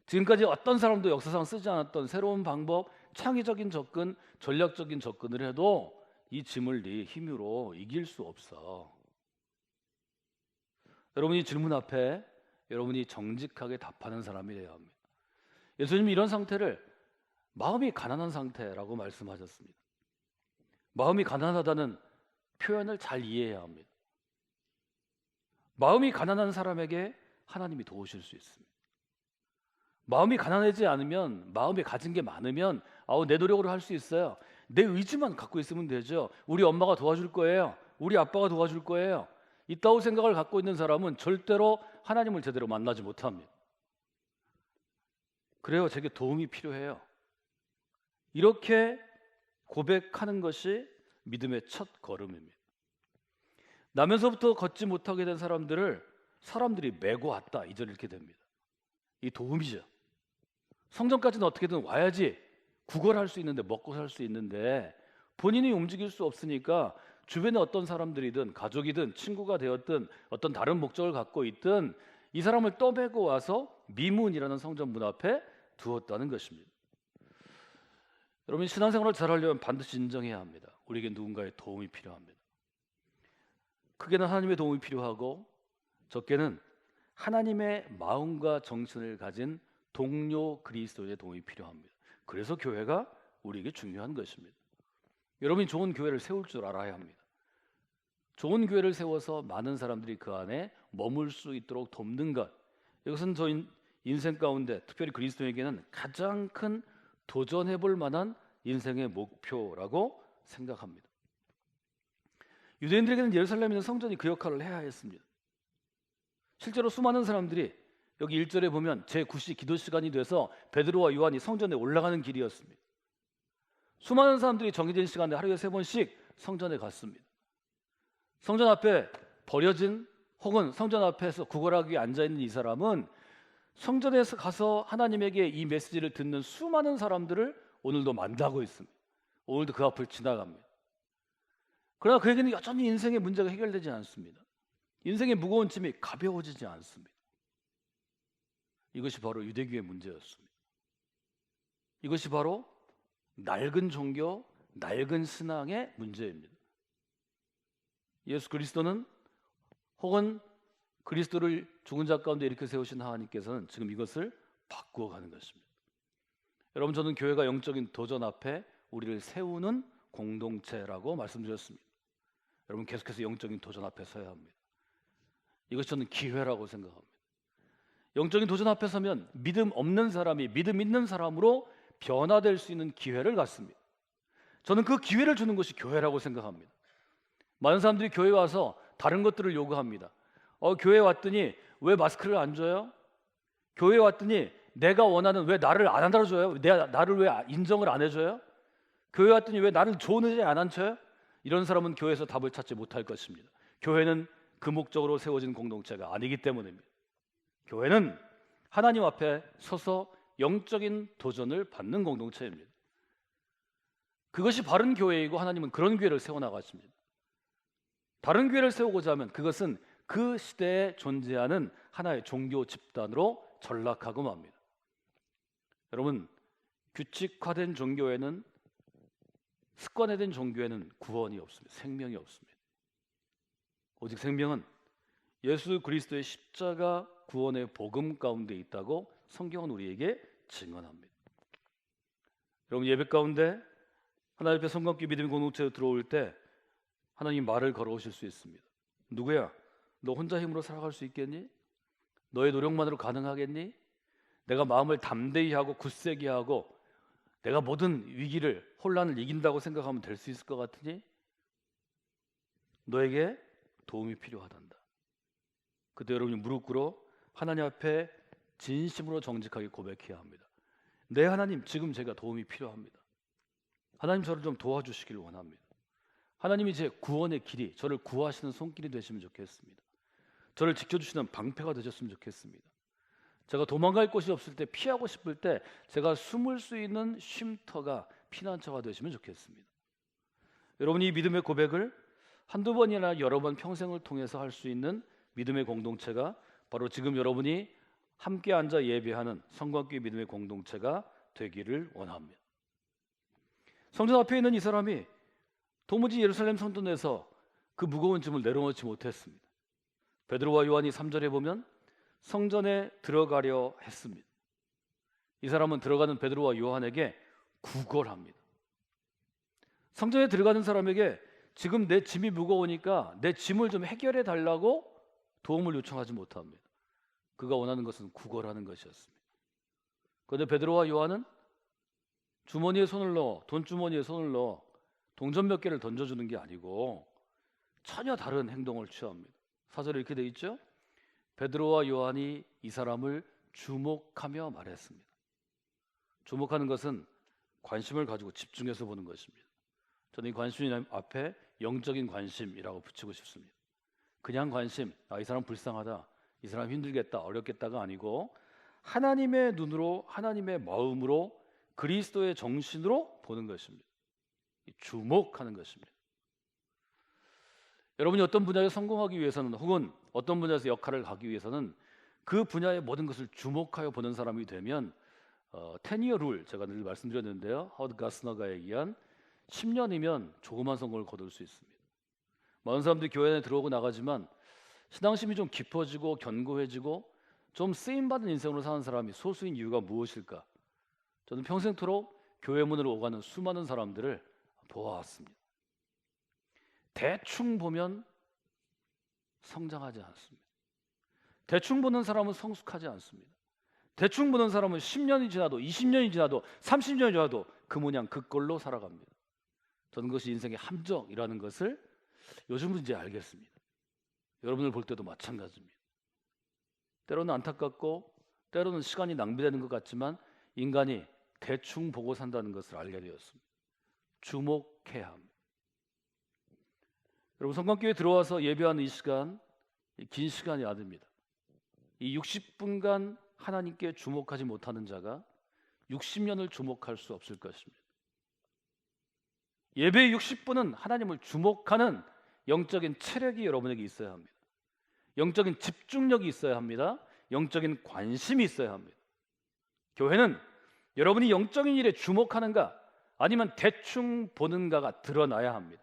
Speaker 6: 지금까지 어떤 사람도 역사상 쓰지 않았던 새로운 방법, 창의적인 접근, 전략적인 접근을 해도 이 짐을 네 힘으로 이길 수 없어. 여러분이 질문 앞에 여러분이 정직하게 답하는 사람이 되어야 합니다. 예수님이 이런 상태를 마음이 가난한 상태라고 말씀하셨습니다. 마음이 가난하다는 표현을 잘 이해해야 합니다. 마음이 가난한 사람에게 하나님이 도우실 수 있습니다. 마음이 가난하지 않으면, 마음에 가진 게 많으면 내 노력으로 할 수 있어요. 내 의지만 갖고 있으면 되죠. 우리 엄마가 도와줄 거예요. 우리 아빠가 도와줄 거예요. 이따오 생각을 갖고 있는 사람은 절대로 하나님을 제대로 만나지 못합니다. 그래요, 제게 도움이 필요해요. 이렇게 고백하는 것이 믿음의 첫 걸음입니다. 나면서부터 걷지 못하게 된 사람들을 사람들이 메고 왔다, 2절 이렇게 됩니다. 이 도움이죠. 성전까지는 어떻게든 와야지 구걸할 수 있는데, 먹고 살 수 있는데 본인이 움직일 수 없으니까 주변에 어떤 사람들이든 가족이든 친구가 되었든 어떤 다른 목적을 갖고 있든 이 사람을 떠매고 와서 미문이라는 성전 문 앞에 두었다는 것입니다. 여러분, 신앙생활을 잘하려면 반드시 인정해야 합니다. 우리에게 누군가의 도움이 필요합니다. 크게는 하나님의 도움이 필요하고 적게는 하나님의 마음과 정신을 가진 동료 그리스도의 도움이 필요합니다. 그래서 교회가 우리에게 중요한 것입니다. 여러분이 좋은 교회를 세울 줄 알아야 합니다. 좋은 교회를 세워서 많은 사람들이 그 안에 머물 수 있도록 돕는 것, 이것은 저희 인생 가운데 특별히 그리스도에게는 가장 큰 도전해 볼 만한 인생의 목표라고 생각합니다. 유대인들에게는 예루살렘에 있는 성전이 그 역할을 해야 했습니다. 실제로 수많은 사람들이 여기 1절에 보면 제9시 기도 시간이 돼서 베드로와 요한이 성전에 올라가는 길이었습니다. 수많은 사람들이 정해진 시간에 하루에 3번씩 성전에 갔습니다. 성전 앞에 버려진 혹은 성전 앞에서 구걸하기 위해 앉아있는 이 사람은 성전에서 가서 하나님에게 이 메시지를 듣는 수많은 사람들을 오늘도 만나고 있습니다. 오늘도 그 앞을 지나갑니다. 그러나 그에게는 여전히 인생의 문제가 해결되지 않습니다. 인생의 무거운 짐이 가벼워지지 않습니다. 이것이 바로 유대교의 문제였습니다. 이것이 바로 낡은 종교, 낡은 신앙의 문제입니다. 예수 그리스도는 혹은 그리스도를 죽은 자 가운데 이렇게 세우신 하나님께서는 지금 이것을 바꾸어 가는 것입니다. 여러분, 저는 교회가 영적인 도전 앞에 우리를 세우는 공동체라고 말씀드렸습니다. 여러분, 계속해서 영적인 도전 앞에 서야 합니다. 이것이 저는 기회라고 생각합니다. 영적인 도전 앞에 서면 믿음 없는 사람이 믿음 있는 사람으로 변화될 수 있는 기회를 갖습니다. 저는 그 기회를 주는 것이 교회라고 생각합니다. 많은 사람들이 교회에 와서 다른 것들을 요구합니다. 교회에 왔더니 왜 마스크를 안 줘요? 교회에 왔더니 내가 원하는 왜 나를 안 안아줘요? 나를 왜 인정을 안 해줘요? 교회에 왔더니 왜 나를 좋은 의자에 안 앉혀요? 이런 사람은 교회에서 답을 찾지 못할 것입니다. 교회는 그 목적으로 세워진 공동체가 아니기 때문입니다. 교회는 하나님 앞에 서서 영적인 도전을 받는 공동체입니다. 그것이 바른 교회이고 하나님은 그런 교회를 세워나가십니다. 다른 교회를 세우고자 하면 그것은 그 시대에 존재하는 하나의 종교 집단으로 전락하고 맙니다. 여러분, 규칙화된 종교에는, 습관화된 종교에는 구원이 없습니다. 생명이 없습니다. 오직 생명은 예수 그리스도의 십자가 구원의 복음 가운데 있다고 성경은 우리에게 증언합니다. 여러분, 예배 가운데 하나님 앞에 성감기 믿음의 공동체로 들어올 때 하나님 말을 걸어오실 수 있습니다. 누구야? 너 혼자 힘으로 살아갈 수 있겠니? 너의 노력만으로 가능하겠니? 내가 마음을 담대히 하고 굳세게 하고 내가 모든 위기를 혼란을 이긴다고 생각하면 될 수 있을 것 같으니? 너에게 도움이 필요하단다. 그때 여러분이 무릎 꿇어 하나님 앞에 진심으로 정직하게 고백해야 합니다. 네, 하나님, 지금 제가 도움이 필요합니다. 하나님, 저를 좀 도와주시길 원합니다. 하나님이 제 구원의 길이, 저를 구하시는 손길이 되시면 좋겠습니다. 저를 지켜주시는 방패가 되셨으면 좋겠습니다. 제가 도망갈 곳이 없을 때, 피하고 싶을 때 제가 숨을 수 있는 쉼터가, 피난처가 되시면 좋겠습니다. 여러분이 이 믿음의 고백을 한두 번이나 여러 번 평생을 통해서 할 수 있는 믿음의 공동체가 바로 지금 여러분이 함께 앉아 예배하는 성광교회 믿음의 공동체가 되기를 원합니다. 성전 앞에 있는 이 사람이 도무지 예루살렘 성전에서 그 무거운 짐을 내려놓지 못했습니다. 베드로와 요한이 3절에 보면 성전에 들어가려 했습니다. 이 사람은 들어가는 베드로와 요한에게 구걸합니다. 성전에 들어가는 사람에게 지금 내 짐이 무거우니까 내 짐을 좀 해결해 달라고 도움을 요청하지 못합니다. 그가 원하는 것은 구걸하는 것이었습니다. 그런데 베드로와 요한은 주머니에 손을 넣어, 돈주머니에 손을 넣어 동전 몇 개를 던져주는 게 아니고 전혀 다른 행동을 취합니다. 4절에 이렇게 돼 있죠. 베드로와 요한이 이 사람을 주목하며 말했습니다. 주목하는 것은 관심을 가지고 집중해서 보는 것입니다. 저는 이 관심 앞에 영적인 관심이라고 붙이고 싶습니다. 그냥 관심, 이 사람 불쌍하다, 이 사람 힘들겠다, 어렵겠다가 아니고 하나님의 눈으로, 하나님의 마음으로, 그리스도의 정신으로 보는 것입니다. 주목하는 것입니다. 여러분이 어떤 분야에 성공하기 위해서는, 혹은 어떤 분야에서 역할을 하기 위해서는 그 분야의 모든 것을 주목하여 보는 사람이 되면 10year 룰, 제가 늘 말씀드렸는데요, 하워드 가스너가 얘기한 10년이면 조그만 성공을 거둘 수 있습니다. 많은 사람들이 교회 안에 들어오고 나가지만 신앙심이 좀 깊어지고 견고해지고 좀 쓰임받은 인생으로 사는 사람이 소수인 이유가 무엇일까? 저는 평생토록 교회 문을 오가는 수많은 사람들을 보아왔습니다. 대충 보면 성장하지 않습니다. 대충 보는 사람은 성숙하지 않습니다. 대충 보는 사람은 10년이 지나도 20년이 지나도 30년이 지나도 그 모양 그 꼴로 살아갑니다. 저는 그것이 인생의 함정이라는 것을 요즘은 이제 알겠습니다. 여러분을 볼 때도 마찬가지입니다. 때로는 안타깝고 때로는 시간이 낭비되는 것 같지만 인간이 대충 보고 산다는 것을 알게 되었습니다. 주목해야 합니다. 여러분, 성광교회에 들어와서 예배하는 이 시간, 긴 시간이 아닙니다. 이 60분간 하나님께 주목하지 못하는 자가 60년을 주목할 수 없을 것입니다. 예배의 60분은 하나님을 주목하는 영적인 체력이 여러분에게 있어야 합니다. 영적인 집중력이 있어야 합니다. 영적인 관심이 있어야 합니다. 교회는 여러분이 영적인 일에 주목하는가 아니면 대충 보는가가 드러나야 합니다.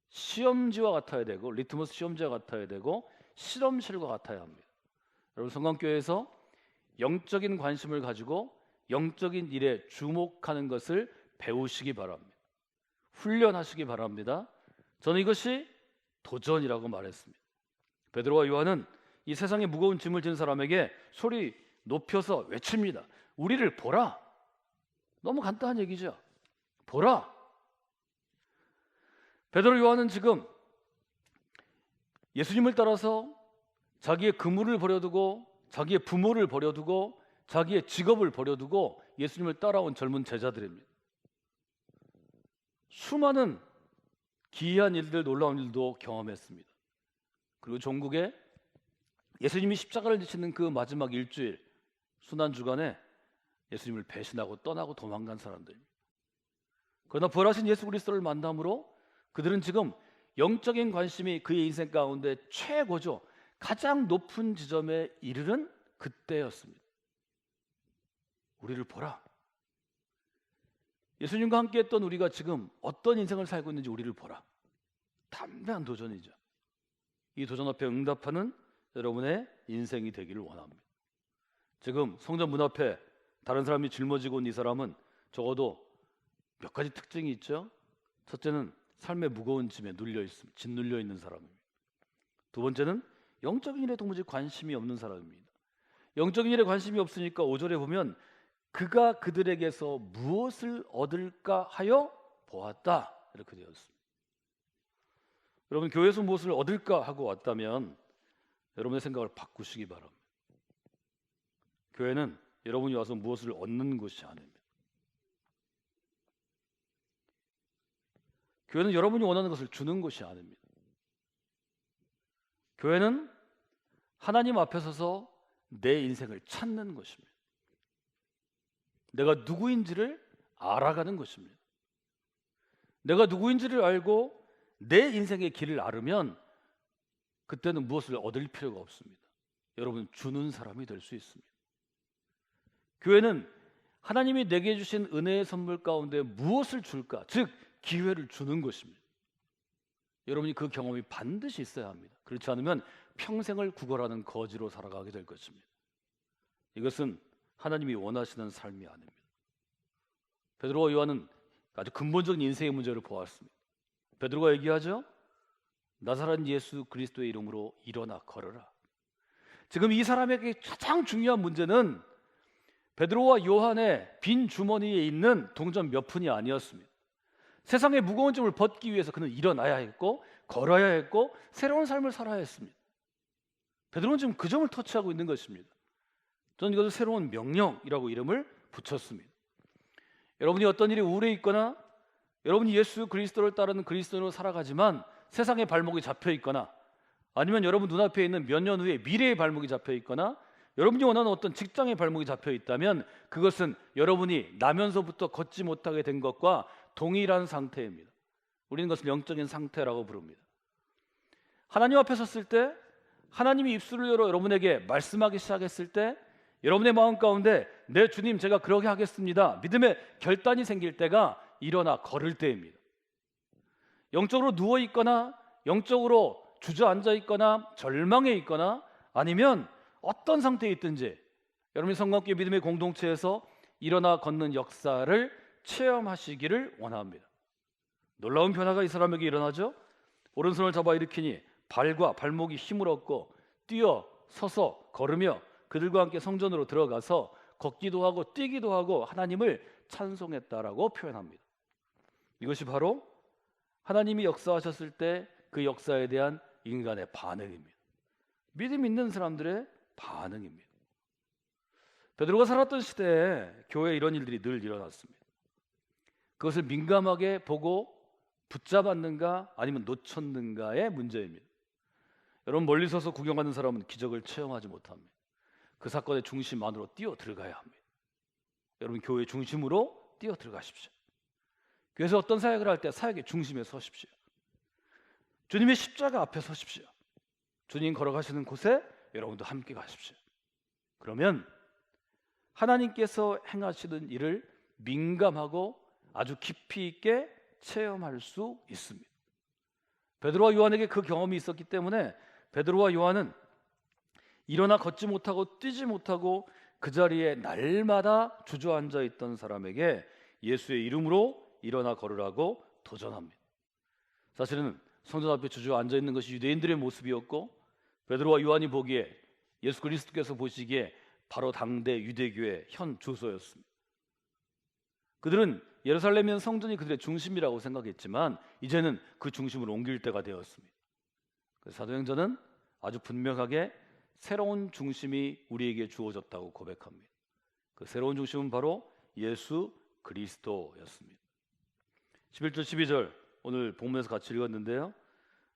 Speaker 6: 시험지와 같아야 되고, 리트머스 시험지와 같아야 되고, 실험실과 같아야 합니다. 여러분, 성광교회에서 영적인 관심을 가지고 영적인 일에 주목하는 것을 배우시기 바랍니다. 훈련하시기 바랍니다. 저는 이것이 도전이라고 말했습니다. 베드로와 요한은 이 세상에 무거운 짐을 지는 사람에게 소리 높여서 외칩니다. 우리를 보라. 너무 간단한 얘기죠. 보라. 베드로 요한은 지금 예수님을 따라서 자기의 그물을 버려두고, 자기의 부모를 버려두고, 자기의 직업을 버려두고 예수님을 따라온 젊은 제자들입니다. 수많은 기이한 일들, 놀라운 일도 경험했습니다. 그리고 종국에 예수님이 십자가를 지시는 그 마지막 일주일 순환주간에 예수님을 배신하고 떠나고 도망간 사람들입니다. 그러나 부활하신 예수 그리스도를 만남으로 그들은 지금 영적인 관심이 그의 인생 가운데 최고죠. 가장 높은 지점에 이르는 그때였습니다. 우리를 보라. 예수님과 함께 했던 우리가 지금 어떤 인생을 살고 있는지 우리를 보라. 담대한 도전이죠. 이 도전 앞에 응답하는 여러분의 인생이 되기를 원합니다. 지금 성전 문 앞에 다른 사람이 짊어지고 온 이 사람은 적어도 몇 가지 특징이 있죠. 첫째는 삶의 무거운 짐에 짓눌려 있는 사람입니다. 두 번째는 영적인 일에 도무지 관심이 없는 사람입니다. 영적인 일에 관심이 없으니까 5절에 보면 그가 그들에게서 무엇을 얻을까 하여 보았다 이렇게 되어 있습니다. 여러분 교회에서 무엇을 얻을까 하고 왔다면 여러분의 생각을 바꾸시기 바랍니다. 교회는 여러분이 와서 무엇을 얻는 곳이 아닙니다. 교회는 여러분이 원하는 것을 주는 것이 아닙니다. 교회는 하나님 앞에 서서 내 인생을 찾는 것입니다. 내가 누구인지를 알아가는 것입니다. 내가 누구인지를 알고 내 인생의 길을 알으면 그때는 무엇을 얻을 필요가 없습니다. 여러분 주는 사람이 될 수 있습니다. 교회는 하나님이 내게 주신 은혜의 선물 가운데 무엇을 줄까? 즉 기회를 주는 것입니다. 여러분이 그 경험이 반드시 있어야 합니다. 그렇지 않으면 평생을 구걸하는 거지로 살아가게 될 것입니다. 이것은 하나님이 원하시는 삶이 아닙니다. 베드로와 요한은 아주 근본적인 인생의 문제를 보았습니다. 베드로가 얘기하죠. 나사렛 예수 그리스도의 이름으로 일어나 걸어라. 지금 이 사람에게 가장 중요한 문제는 베드로와 요한의 빈 주머니에 있는 동전 몇 푼이 아니었습니다. 세상의 무거운 짐을 벗기 위해서 그는 일어나야 했고 걸어야 했고 새로운 삶을 살아야 했습니다. 베드로는 지금 그 점을 터치하고 있는 것입니다. 저는 이것을 새로운 명령이라고 이름을 붙였습니다. 여러분이 어떤 일이 우울해 있거나 여러분이 예수 그리스도를 따르는 그리스도인으로 살아가지만 세상의 발목이 잡혀 있거나 아니면 여러분 눈앞에 있는 몇 년 후에 미래의 발목이 잡혀 있거나 여러분이 원하는 어떤 직장의 발목이 잡혀 있다면 그것은 여러분이 나면서부터 걷지 못하게 된 것과 동일한 상태입니다. 우리는 그것을 영적인 상태라고 부릅니다. 하나님 앞에 섰을 때 하나님이 입술을 열어 여러분에게 말씀하기 시작했을 때 여러분의 마음 가운데 내 주님 제가 그러게 하겠습니다. 믿음의 결단이 생길 때가 일어나 걸을 때입니다. 영적으로 누워 있거나 영적으로 주저앉아 있거나 절망해 있거나 아니면 어떤 상태에 있든지 여러분이 성령께 믿음의 공동체에서 일어나 걷는 역사를 체험하시기를 원합니다. 놀라운 변화가 이 사람에게 일어나죠. 오른손을 잡아 일으키니 발과 발목이 힘을 얻고 뛰어 서서 걸으며 그들과 함께 성전으로 들어가서 걷기도 하고 뛰기도 하고 하나님을 찬송했다라고 표현합니다. 이것이 바로 하나님이 역사하셨을 때 그 역사에 대한 인간의 반응입니다. 믿음 있는 사람들의 반응입니다. 베드로가 살았던 시대에 교회에 이런 일들이 늘 일어났습니다. 그것을 민감하게 보고 붙잡았는가 아니면 놓쳤는가의 문제입니다. 여러분 멀리 서서 구경하는 사람은 기적을 체험하지 못합니다. 그 사건의 중심 안으로 뛰어 들어가야 합니다. 여러분 교회의 중심으로 뛰어 들어가십시오. 교회에서 어떤 사역을 할 때 사역의 중심에 서십시오. 주님의 십자가 앞에 서십시오. 주님 걸어가시는 곳에 여러분도 함께 가십시오. 그러면 하나님께서 행하시는 일을 민감하고 아주 깊이 있게 체험할 수 있습니다. 베드로와 요한에게 그 경험이 있었기 때문에 베드로와 요한은 일어나 걷지 못하고 뛰지 못하고 그 자리에 날마다 주저앉아 있던 사람에게 예수의 이름으로 일어나 걸으라고 도전합니다. 사실은 성전 앞에 주저앉아 있는 것이 유대인들의 모습이었고 베드로와 요한이 보기에 예수 그리스도께서 보시기에 바로 당대 유대교의 현 주소였습니다. 그들은 예루살렘이면 성전이 그들의 중심이라고 생각했지만 이제는 그 중심을 옮길 때가 되었습니다. 그래서 사도행전은 아주 분명하게 새로운 중심이 우리에게 주어졌다고 고백합니다. 그 새로운 중심은 바로 예수 그리스도였습니다. 11절 12절 오늘 본문에서 같이 읽었는데요.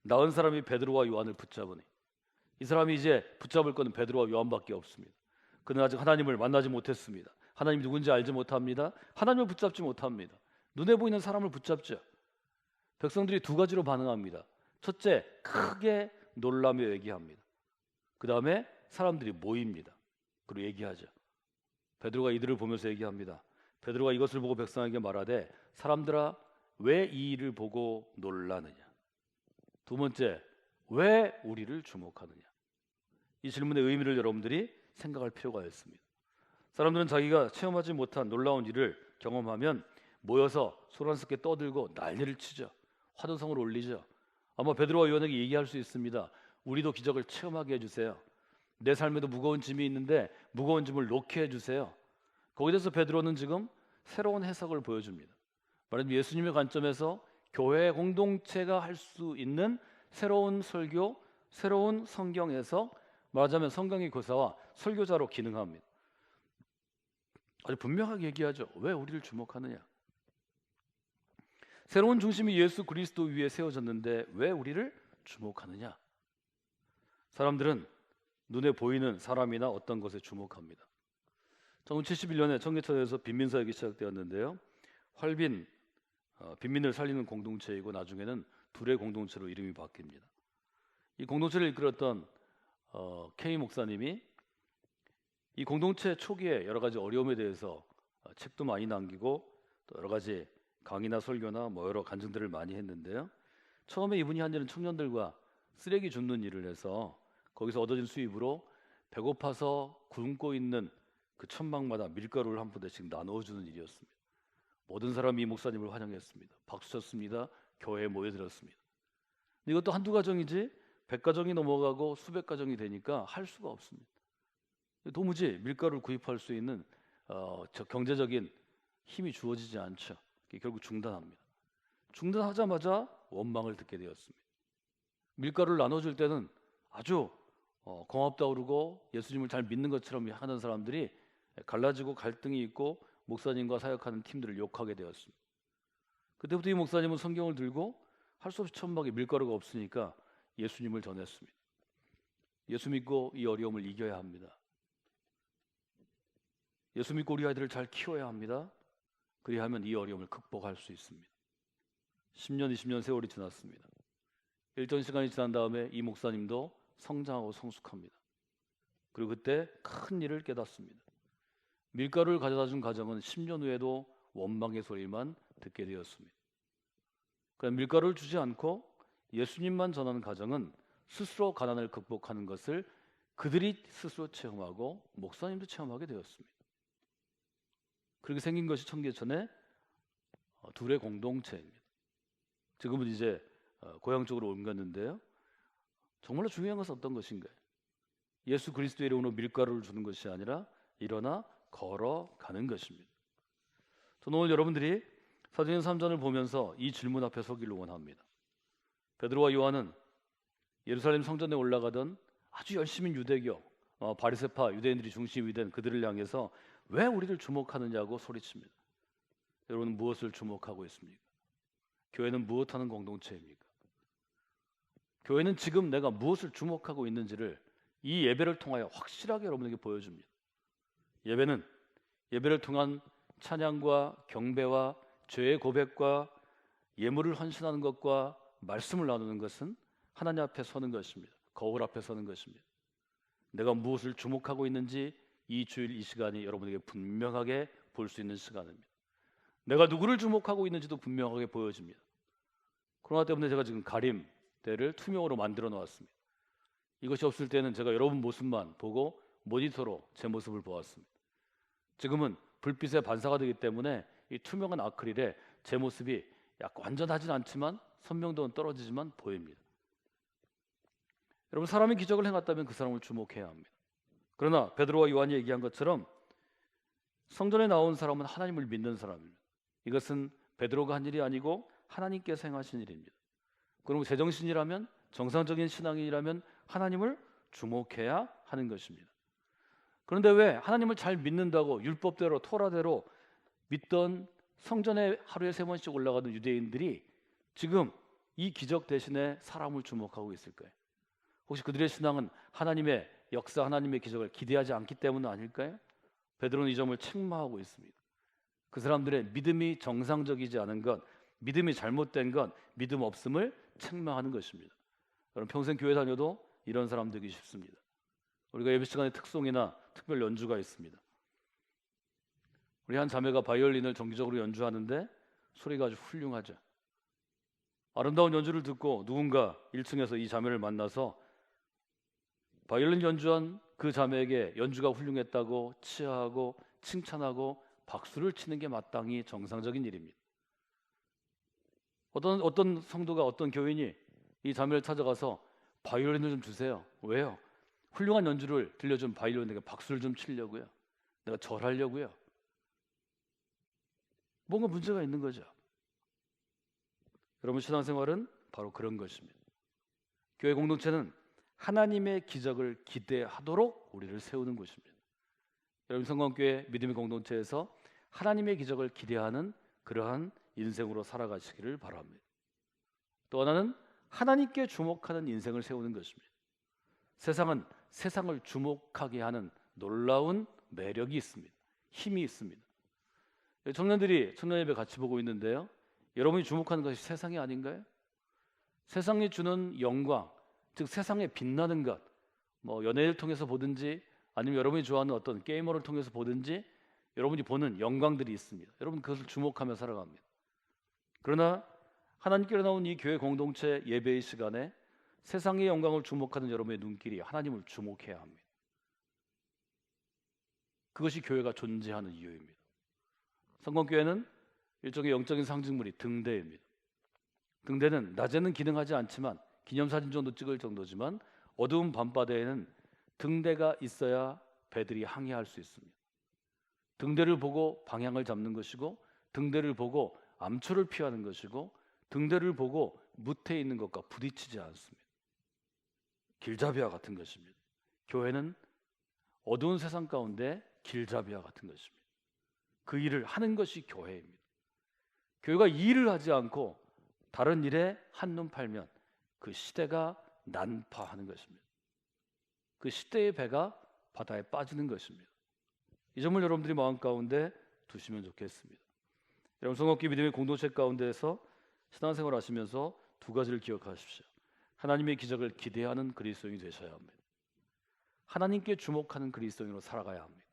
Speaker 6: 나은 사람이 베드로와 요한을 붙잡으니 이 사람이 이제 붙잡을 것은 베드로와 요한밖에 없습니다. 그는 아직 하나님을 만나지 못했습니다. 하나님이 누군지 알지 못합니다. 하나님을 붙잡지 못합니다. 눈에 보이는 사람을 붙잡죠. 백성들이 두 가지로 반응합니다. 첫째, 크게 놀라며 얘기합니다. 그 다음에 사람들이 모입니다. 그리고 얘기하죠. 베드로가 이들을 보면서 얘기합니다. 베드로가 이것을 보고 백성에게 말하되 사람들아 왜 이 일을 보고 놀라느냐. 두 번째, 왜 우리를 주목하느냐. 이 질문의 의미를 여러분들이 생각할 필요가 있습니다. 사람들은 자기가 체험하지 못한 놀라운 일을 경험하면 모여서 소란스럽게 떠들고 난리를 치죠. 화두성을 올리죠. 아마 베드로와 요한에게 얘기할 수 있습니다. 우리도 기적을 체험하게 해주세요. 내 삶에도 무거운 짐이 있는데 무거운 짐을 놓게 해주세요. 거기에 대해서 베드로는 지금 새로운 해석을 보여줍니다. 말하자면 예수님의 관점에서 교회 공동체가 할 수 있는 새로운 설교, 새로운 성경 해석, 말하자면 성경의 교사와 설교자로 기능합니다. 아주 분명하게 얘기하죠. 왜 우리를 주목하느냐? 새로운 중심이 예수 그리스도 위에 세워졌는데 왜 우리를 주목하느냐? 사람들은 눈에 보이는 사람이나 어떤 것에 주목합니다. 1971년에 청계천에서 빈민사역이 시작되었는데요. 활빈 빈민을 살리는 공동체이고 나중에는 둘의 공동체로 이름이 바뀝니다. 이 공동체를 이끌었던 K 목사님이 이 공동체 초기에 여러 가지 어려움에 대해서 책도 많이 남기고 또 여러 가지 강의나 설교나 여러 간증들을 많이 했는데요. 처음에 이분이 한 일은 청년들과 쓰레기 줍는 일을 해서 거기서 얻어진 수입으로 배고파서 굶고 있는 그 천막마다 밀가루를 한 푸대씩 나눠주는 일이었습니다. 모든 사람이 이 목사님을 환영했습니다. 박수 쳤습니다. 교회에 모여들었습니다. 근데 이것도 한두 가정이지 100가정이 넘어가고 수백 가정이 되니까 할 수가 없습니다. 도무지 밀가루를 구입할 수 있는 경제적인 힘이 주어지지 않죠. 결국 중단합니다. 중단하자마자 원망을 듣게 되었습니다. 밀가루를 나눠줄 때는 아주 고맙다 그러고 예수님을 잘 믿는 것처럼 하는 사람들이 갈라지고 갈등이 있고 목사님과 사역하는 팀들을 욕하게 되었습니다. 그때부터 이 목사님은 성경을 들고 할 수 없이 천막에 밀가루가 없으니까 예수님을 전했습니다. 예수 믿고 이 어려움을 이겨야 합니다. 예수 믿고 우리 아이들을 잘 키워야 합니다. 그리하면 이 어려움을 극복할 수 있습니다. 10년, 20년 세월이 지났습니다. 일정 시간이 지난 다음에 이 목사님도 성장하고 성숙합니다. 그리고 그때 큰 일을 깨닫습니다. 밀가루를 가져다 준 가정은 10년 후에도 원망의 소리만 듣게 되었습니다. 그럼 밀가루를 주지 않고 예수님만 전하는 가정은 스스로 가난을 극복하는 것을 그들이 스스로 체험하고 목사님도 체험하게 되었습니다. 그렇게 생긴 것이 청계천의 둘의 공동체입니다. 지금은 이제 고향 쪽으로 옮겼는데요. 정말로 중요한 것은 어떤 것인가요? 예수 그리스도의 이름으로 밀가루를 주는 것이 아니라 일어나 걸어가는 것입니다. 저는 오늘 여러분들이 사도행전 3장을 보면서 이 질문 앞에 서기를 원합니다. 베드로와 요한은 예루살렘 성전에 올라가던 아주 열심인 유대교 바리새파 유대인들이 중심이 된 그들을 향해서 왜 우리를 주목하느냐고 소리칩니다. 여러분은 무엇을 주목하고 있습니까? 교회는 무엇하는 공동체입니까? 교회는 지금 내가 무엇을 주목하고 있는지를 이 예배를 통하여 확실하게 여러분에게 보여줍니다. 예배를 통한 찬양과 경배와 죄의 고백과 예물을 헌신하는 것과 말씀을 나누는 것은 하나님 앞에 서는 것입니다. 거울 앞에 서는 것입니다. 내가 무엇을 주목하고 있는지 이 주일 이 시간이 여러분에게 분명하게 볼 수 있는 시간입니다. 내가 누구를 주목하고 있는지도 분명하게 보여집니다. 코로나 때문에 제가 지금 가림대를 투명으로 만들어 놓았습니다. 이것이 없을 때는 제가 여러분 모습만 보고 모니터로 제 모습을 보았습니다. 지금은 불빛의 반사가 되기 때문에 이 투명한 아크릴에 제 모습이 약간 완전하진 않지만 선명도는 떨어지지만 보입니다. 여러분, 사람이 기적을 행했다면 그 사람을 주목해야 합니다. 그러나 베드로와 요한이 얘기한 것처럼 성전에 나온 사람은 하나님을 믿는 사람입니다. 이것은 베드로가 한 일이 아니고 하나님께서 행하신 일입니다. 그리고 제정신이라면, 정상적인 신앙인이라면 하나님을 주목해야 하는 것입니다. 그런데 왜 하나님을 잘 믿는다고 율법대로 토라대로 믿던 성전에 하루에 3번씩 올라가던 유대인들이 지금 이 기적 대신에 사람을 주목하고 있을까요? 혹시 그들의 신앙은 하나님의 역사, 하나님의 기적을 기대하지 않기 때문은 아닐까요? 베드로는 이 점을 책망하고 있습니다. 그 사람들의 믿음이 정상적이지 않은 것, 믿음이 잘못된 것, 믿음 없음을 책망하는 것입니다. 여러분, 평생 교회 다녀도 이런 사람 되기 쉽습니다. 우리가 예배 시간에 특송이나 특별 연주가 있습니다. 우리 한 자매가 바이올린을 정기적으로 연주하는데 소리가 아주 훌륭하죠. 아름다운 연주를 듣고 누군가 1층에서 이 자매를 만나서 바이올린 연주한 그 자매에게 연주가 훌륭했다고 치하하고 칭찬하고 박수를 치는 게 마땅히 정상적인 일입니다. 어떤 성도가, 어떤 교인이 이 자매를 찾아가서 바이올린을 좀 주세요. 왜요? 훌륭한 연주를 들려준 바이올린에게 박수를 좀 치려고요? 내가 절하려고요? 뭔가 문제가 있는 거죠. 여러분, 신앙생활은 바로 그런 것입니다. 교회 공동체는 하나님의 기적을 기대하도록 우리를 세우는 곳입니다. 여러분, 성광교회 믿음의 공동체에서 하나님의 기적을 기대하는 그러한 인생으로 살아가시기를 바랍니다. 또 하나는 하나님께 주목하는 인생을 세우는 것입니다. 세상은 세상을 주목하게 하는 놀라운 매력이 있습니다. 힘이 있습니다. 청년들이 청년예배 같이 보고 있는데요, 여러분이 주목하는 것이 세상이 아닌가요? 세상이 주는 영광, 즉 세상에 빛나는 것, 뭐 연예를 통해서 보든지 아니면 여러분이 좋아하는 어떤 게이머를 통해서 보든지 여러분이 보는 영광들이 있습니다. 여러분 그것을 주목하며 살아갑니다. 그러나 하나님께로 나온 이 교회 공동체 예배의 시간에 세상의 영광을 주목하는 여러분의 눈길이 하나님을 주목해야 합니다. 그것이 교회가 존재하는 이유입니다. 성공교회는 일종의 영적인 상징물이 등대입니다. 등대는 낮에는 기능하지 않지만 기념사진 정도 찍을 정도지만 어두운 밤바다에는 등대가 있어야 배들이 항해할 수 있습니다. 등대를 보고 방향을 잡는 것이고, 등대를 보고 암초를 피하는 것이고, 등대를 보고 무태에 있는 것과 부딪히지 않습니다. 길잡이와 같은 것입니다. 교회는 어두운 세상 가운데 길잡이와 같은 것입니다. 그 일을 하는 것이 교회입니다. 교회가 이 일을 하지 않고 다른 일에 한눈 팔면 그 시대가 난파하는 것입니다. 그 시대의 배가 바다에 빠지는 것입니다. 이 점을 여러분들이 마음 가운데 두시면 좋겠습니다. 여러분, 성업기 믿음의 공동체 가운데에서 신앙생활 하시면서 두 가지를 기억하십시오. 하나님의 기적을 기대하는 그리스도인이 되셔야 합니다. 하나님께 주목하는 그리스도인으로 살아가야 합니다.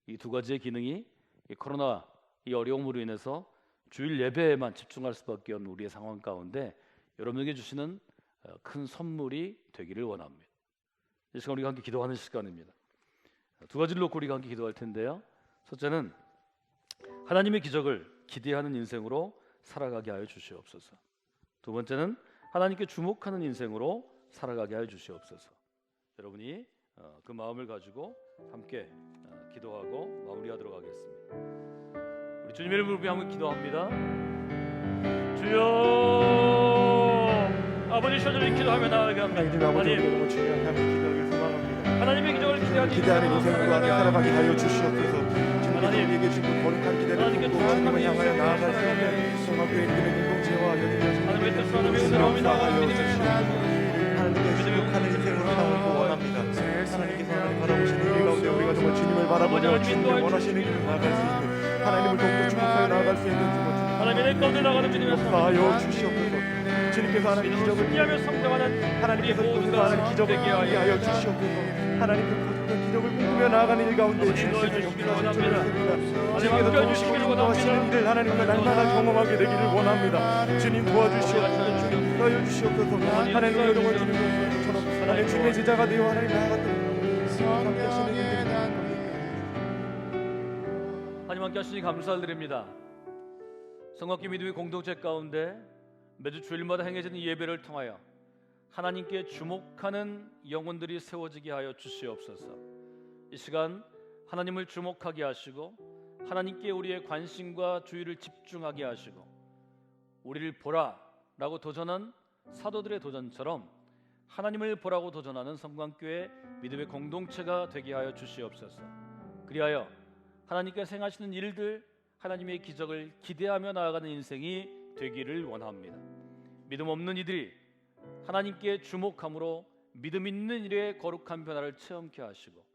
Speaker 6: 이 두 가지의 기능이 이 코로나 이 어려움으로 인해서 주일 예배에만 집중할 수밖에 없는 우리의 상황 가운데 여러분에게 주시는 큰 선물이 되기를 원합니다. 이 시간 우리가 함께 기도하는 시간입니다. 두 가지를 놓고 우리가 함께 기도할 텐데요. 첫째는 하나님의 기적을 기대하는 인생으로 살아가게 하여 주시옵소서. 두 번째는 하나님께 주목하는 인생으로 살아가게 하여 주시옵소서. 여러분이 그 마음을 가지고 함께 기도하고 마무리하도록 하겠습니다. 우리 주님의 이름으로 한번 기도합니다. 주여, 아버지, 저들이 기도하며 나아가게 합니다. 하나님,
Speaker 2: 주님 앞에 기도하길 소망합니다.
Speaker 6: 하나님의 기적을
Speaker 2: 기대하는 인생으로 안에 살아가게 하여 주시옵소서. 주님께서 우리에게 주신 거룩한 기대를 품고 주님을 향하여 나아갈 수 있는 성악교회 믿음의 공동체와 여기 계신
Speaker 6: 하나님의 뜻, 하나님의
Speaker 2: 분들을
Speaker 6: 사랑이
Speaker 2: 역사하여
Speaker 6: 나아가는
Speaker 2: 주시옵소서. 하나님께 주목하는 인생으로 살아가고 원합니다. 하나님께서 하나님 바라보시는 일 가운데 우리가 정말 주님을 바라보며 주님을 원하시는 길을 나아갈 수 있는, 하나님을 더욱더 주목하여 나아갈 수 있는
Speaker 6: 하나님의 내 가운데 나가는 주님의
Speaker 2: 역사하여 주시옵소서. 주님께서 하나님 기적을
Speaker 6: 기하며 성장하는
Speaker 2: 하나님께서 그것으로 하나님 기적을
Speaker 6: 되게
Speaker 2: 하게 하여 주시옵소서. 하나님 그 기적을 꿈꾸며 나아가는 일 가운데 주님께서 역사하여 주시옵소서. 주님께서 도우시고 인도하시는 일을 하나님과 날마다 경험하게 되기를 원합니다. 주님 도와주시옵소서. 주님 인도하여 주시옵소서. 하나님 여러분 주님처럼 하나님 주님의 제자가 되어 하나님 나아갔던 함께 하시는 일들이
Speaker 6: 하나님 함께 하시니 감사드립니다. 성악기 믿음의 공동체 가운데 매주 주일마다 행해지는 예배를 통하여 하나님께 주목하는 영혼들이 세워지게 하여 주시옵소서. 이 시간 하나님을 주목하게 하시고 하나님께 우리의 관심과 주의를 집중하게 하시고 우리를 보라라고 도전한 사도들의 도전처럼 하나님을 보라고 도전하는 성광교회 믿음의 공동체가 되게 하여 주시옵소서. 그리하여 하나님께서 행하시는 일들, 하나님의 기적을 기대하며 나아가는 인생이 되기를 원합니다. 믿음 없는 이들이 하나님께 주목함으로 믿음 있는 일의 거룩한 변화를 체험케 하시고,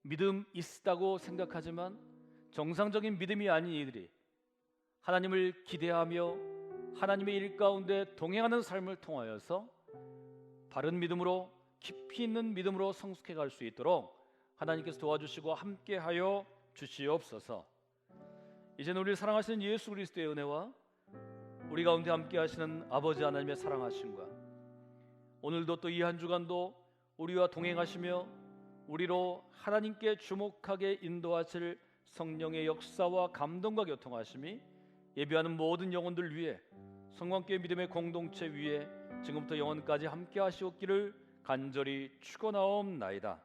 Speaker 6: 믿음 있다고 생각하지만 정상적인 믿음이 아닌 이들이 하나님을 기대하며 하나님의 일 가운데 동행하는 삶을 통하여서 바른 믿음으로, 깊이 있는 믿음으로 성숙해 갈 수 있도록 하나님께서 도와주시고 함께하여 주시옵소서. 이제는 우리를 사랑하시는 예수 그리스도의 은혜와 우리 가운데 함께 하시는 아버지 하나님의 사랑하심과 오늘도 또 이 한 주간도 우리와 동행하시며 우리로 하나님께 주목하게 인도하실 성령의 역사와 감동과 교통하심이 예배하는 모든 영혼들 위해 성광교회 믿음의 공동체 위에 지금부터 영원까지 함께 하시옵기를
Speaker 7: 간절히 축원하옵나이다.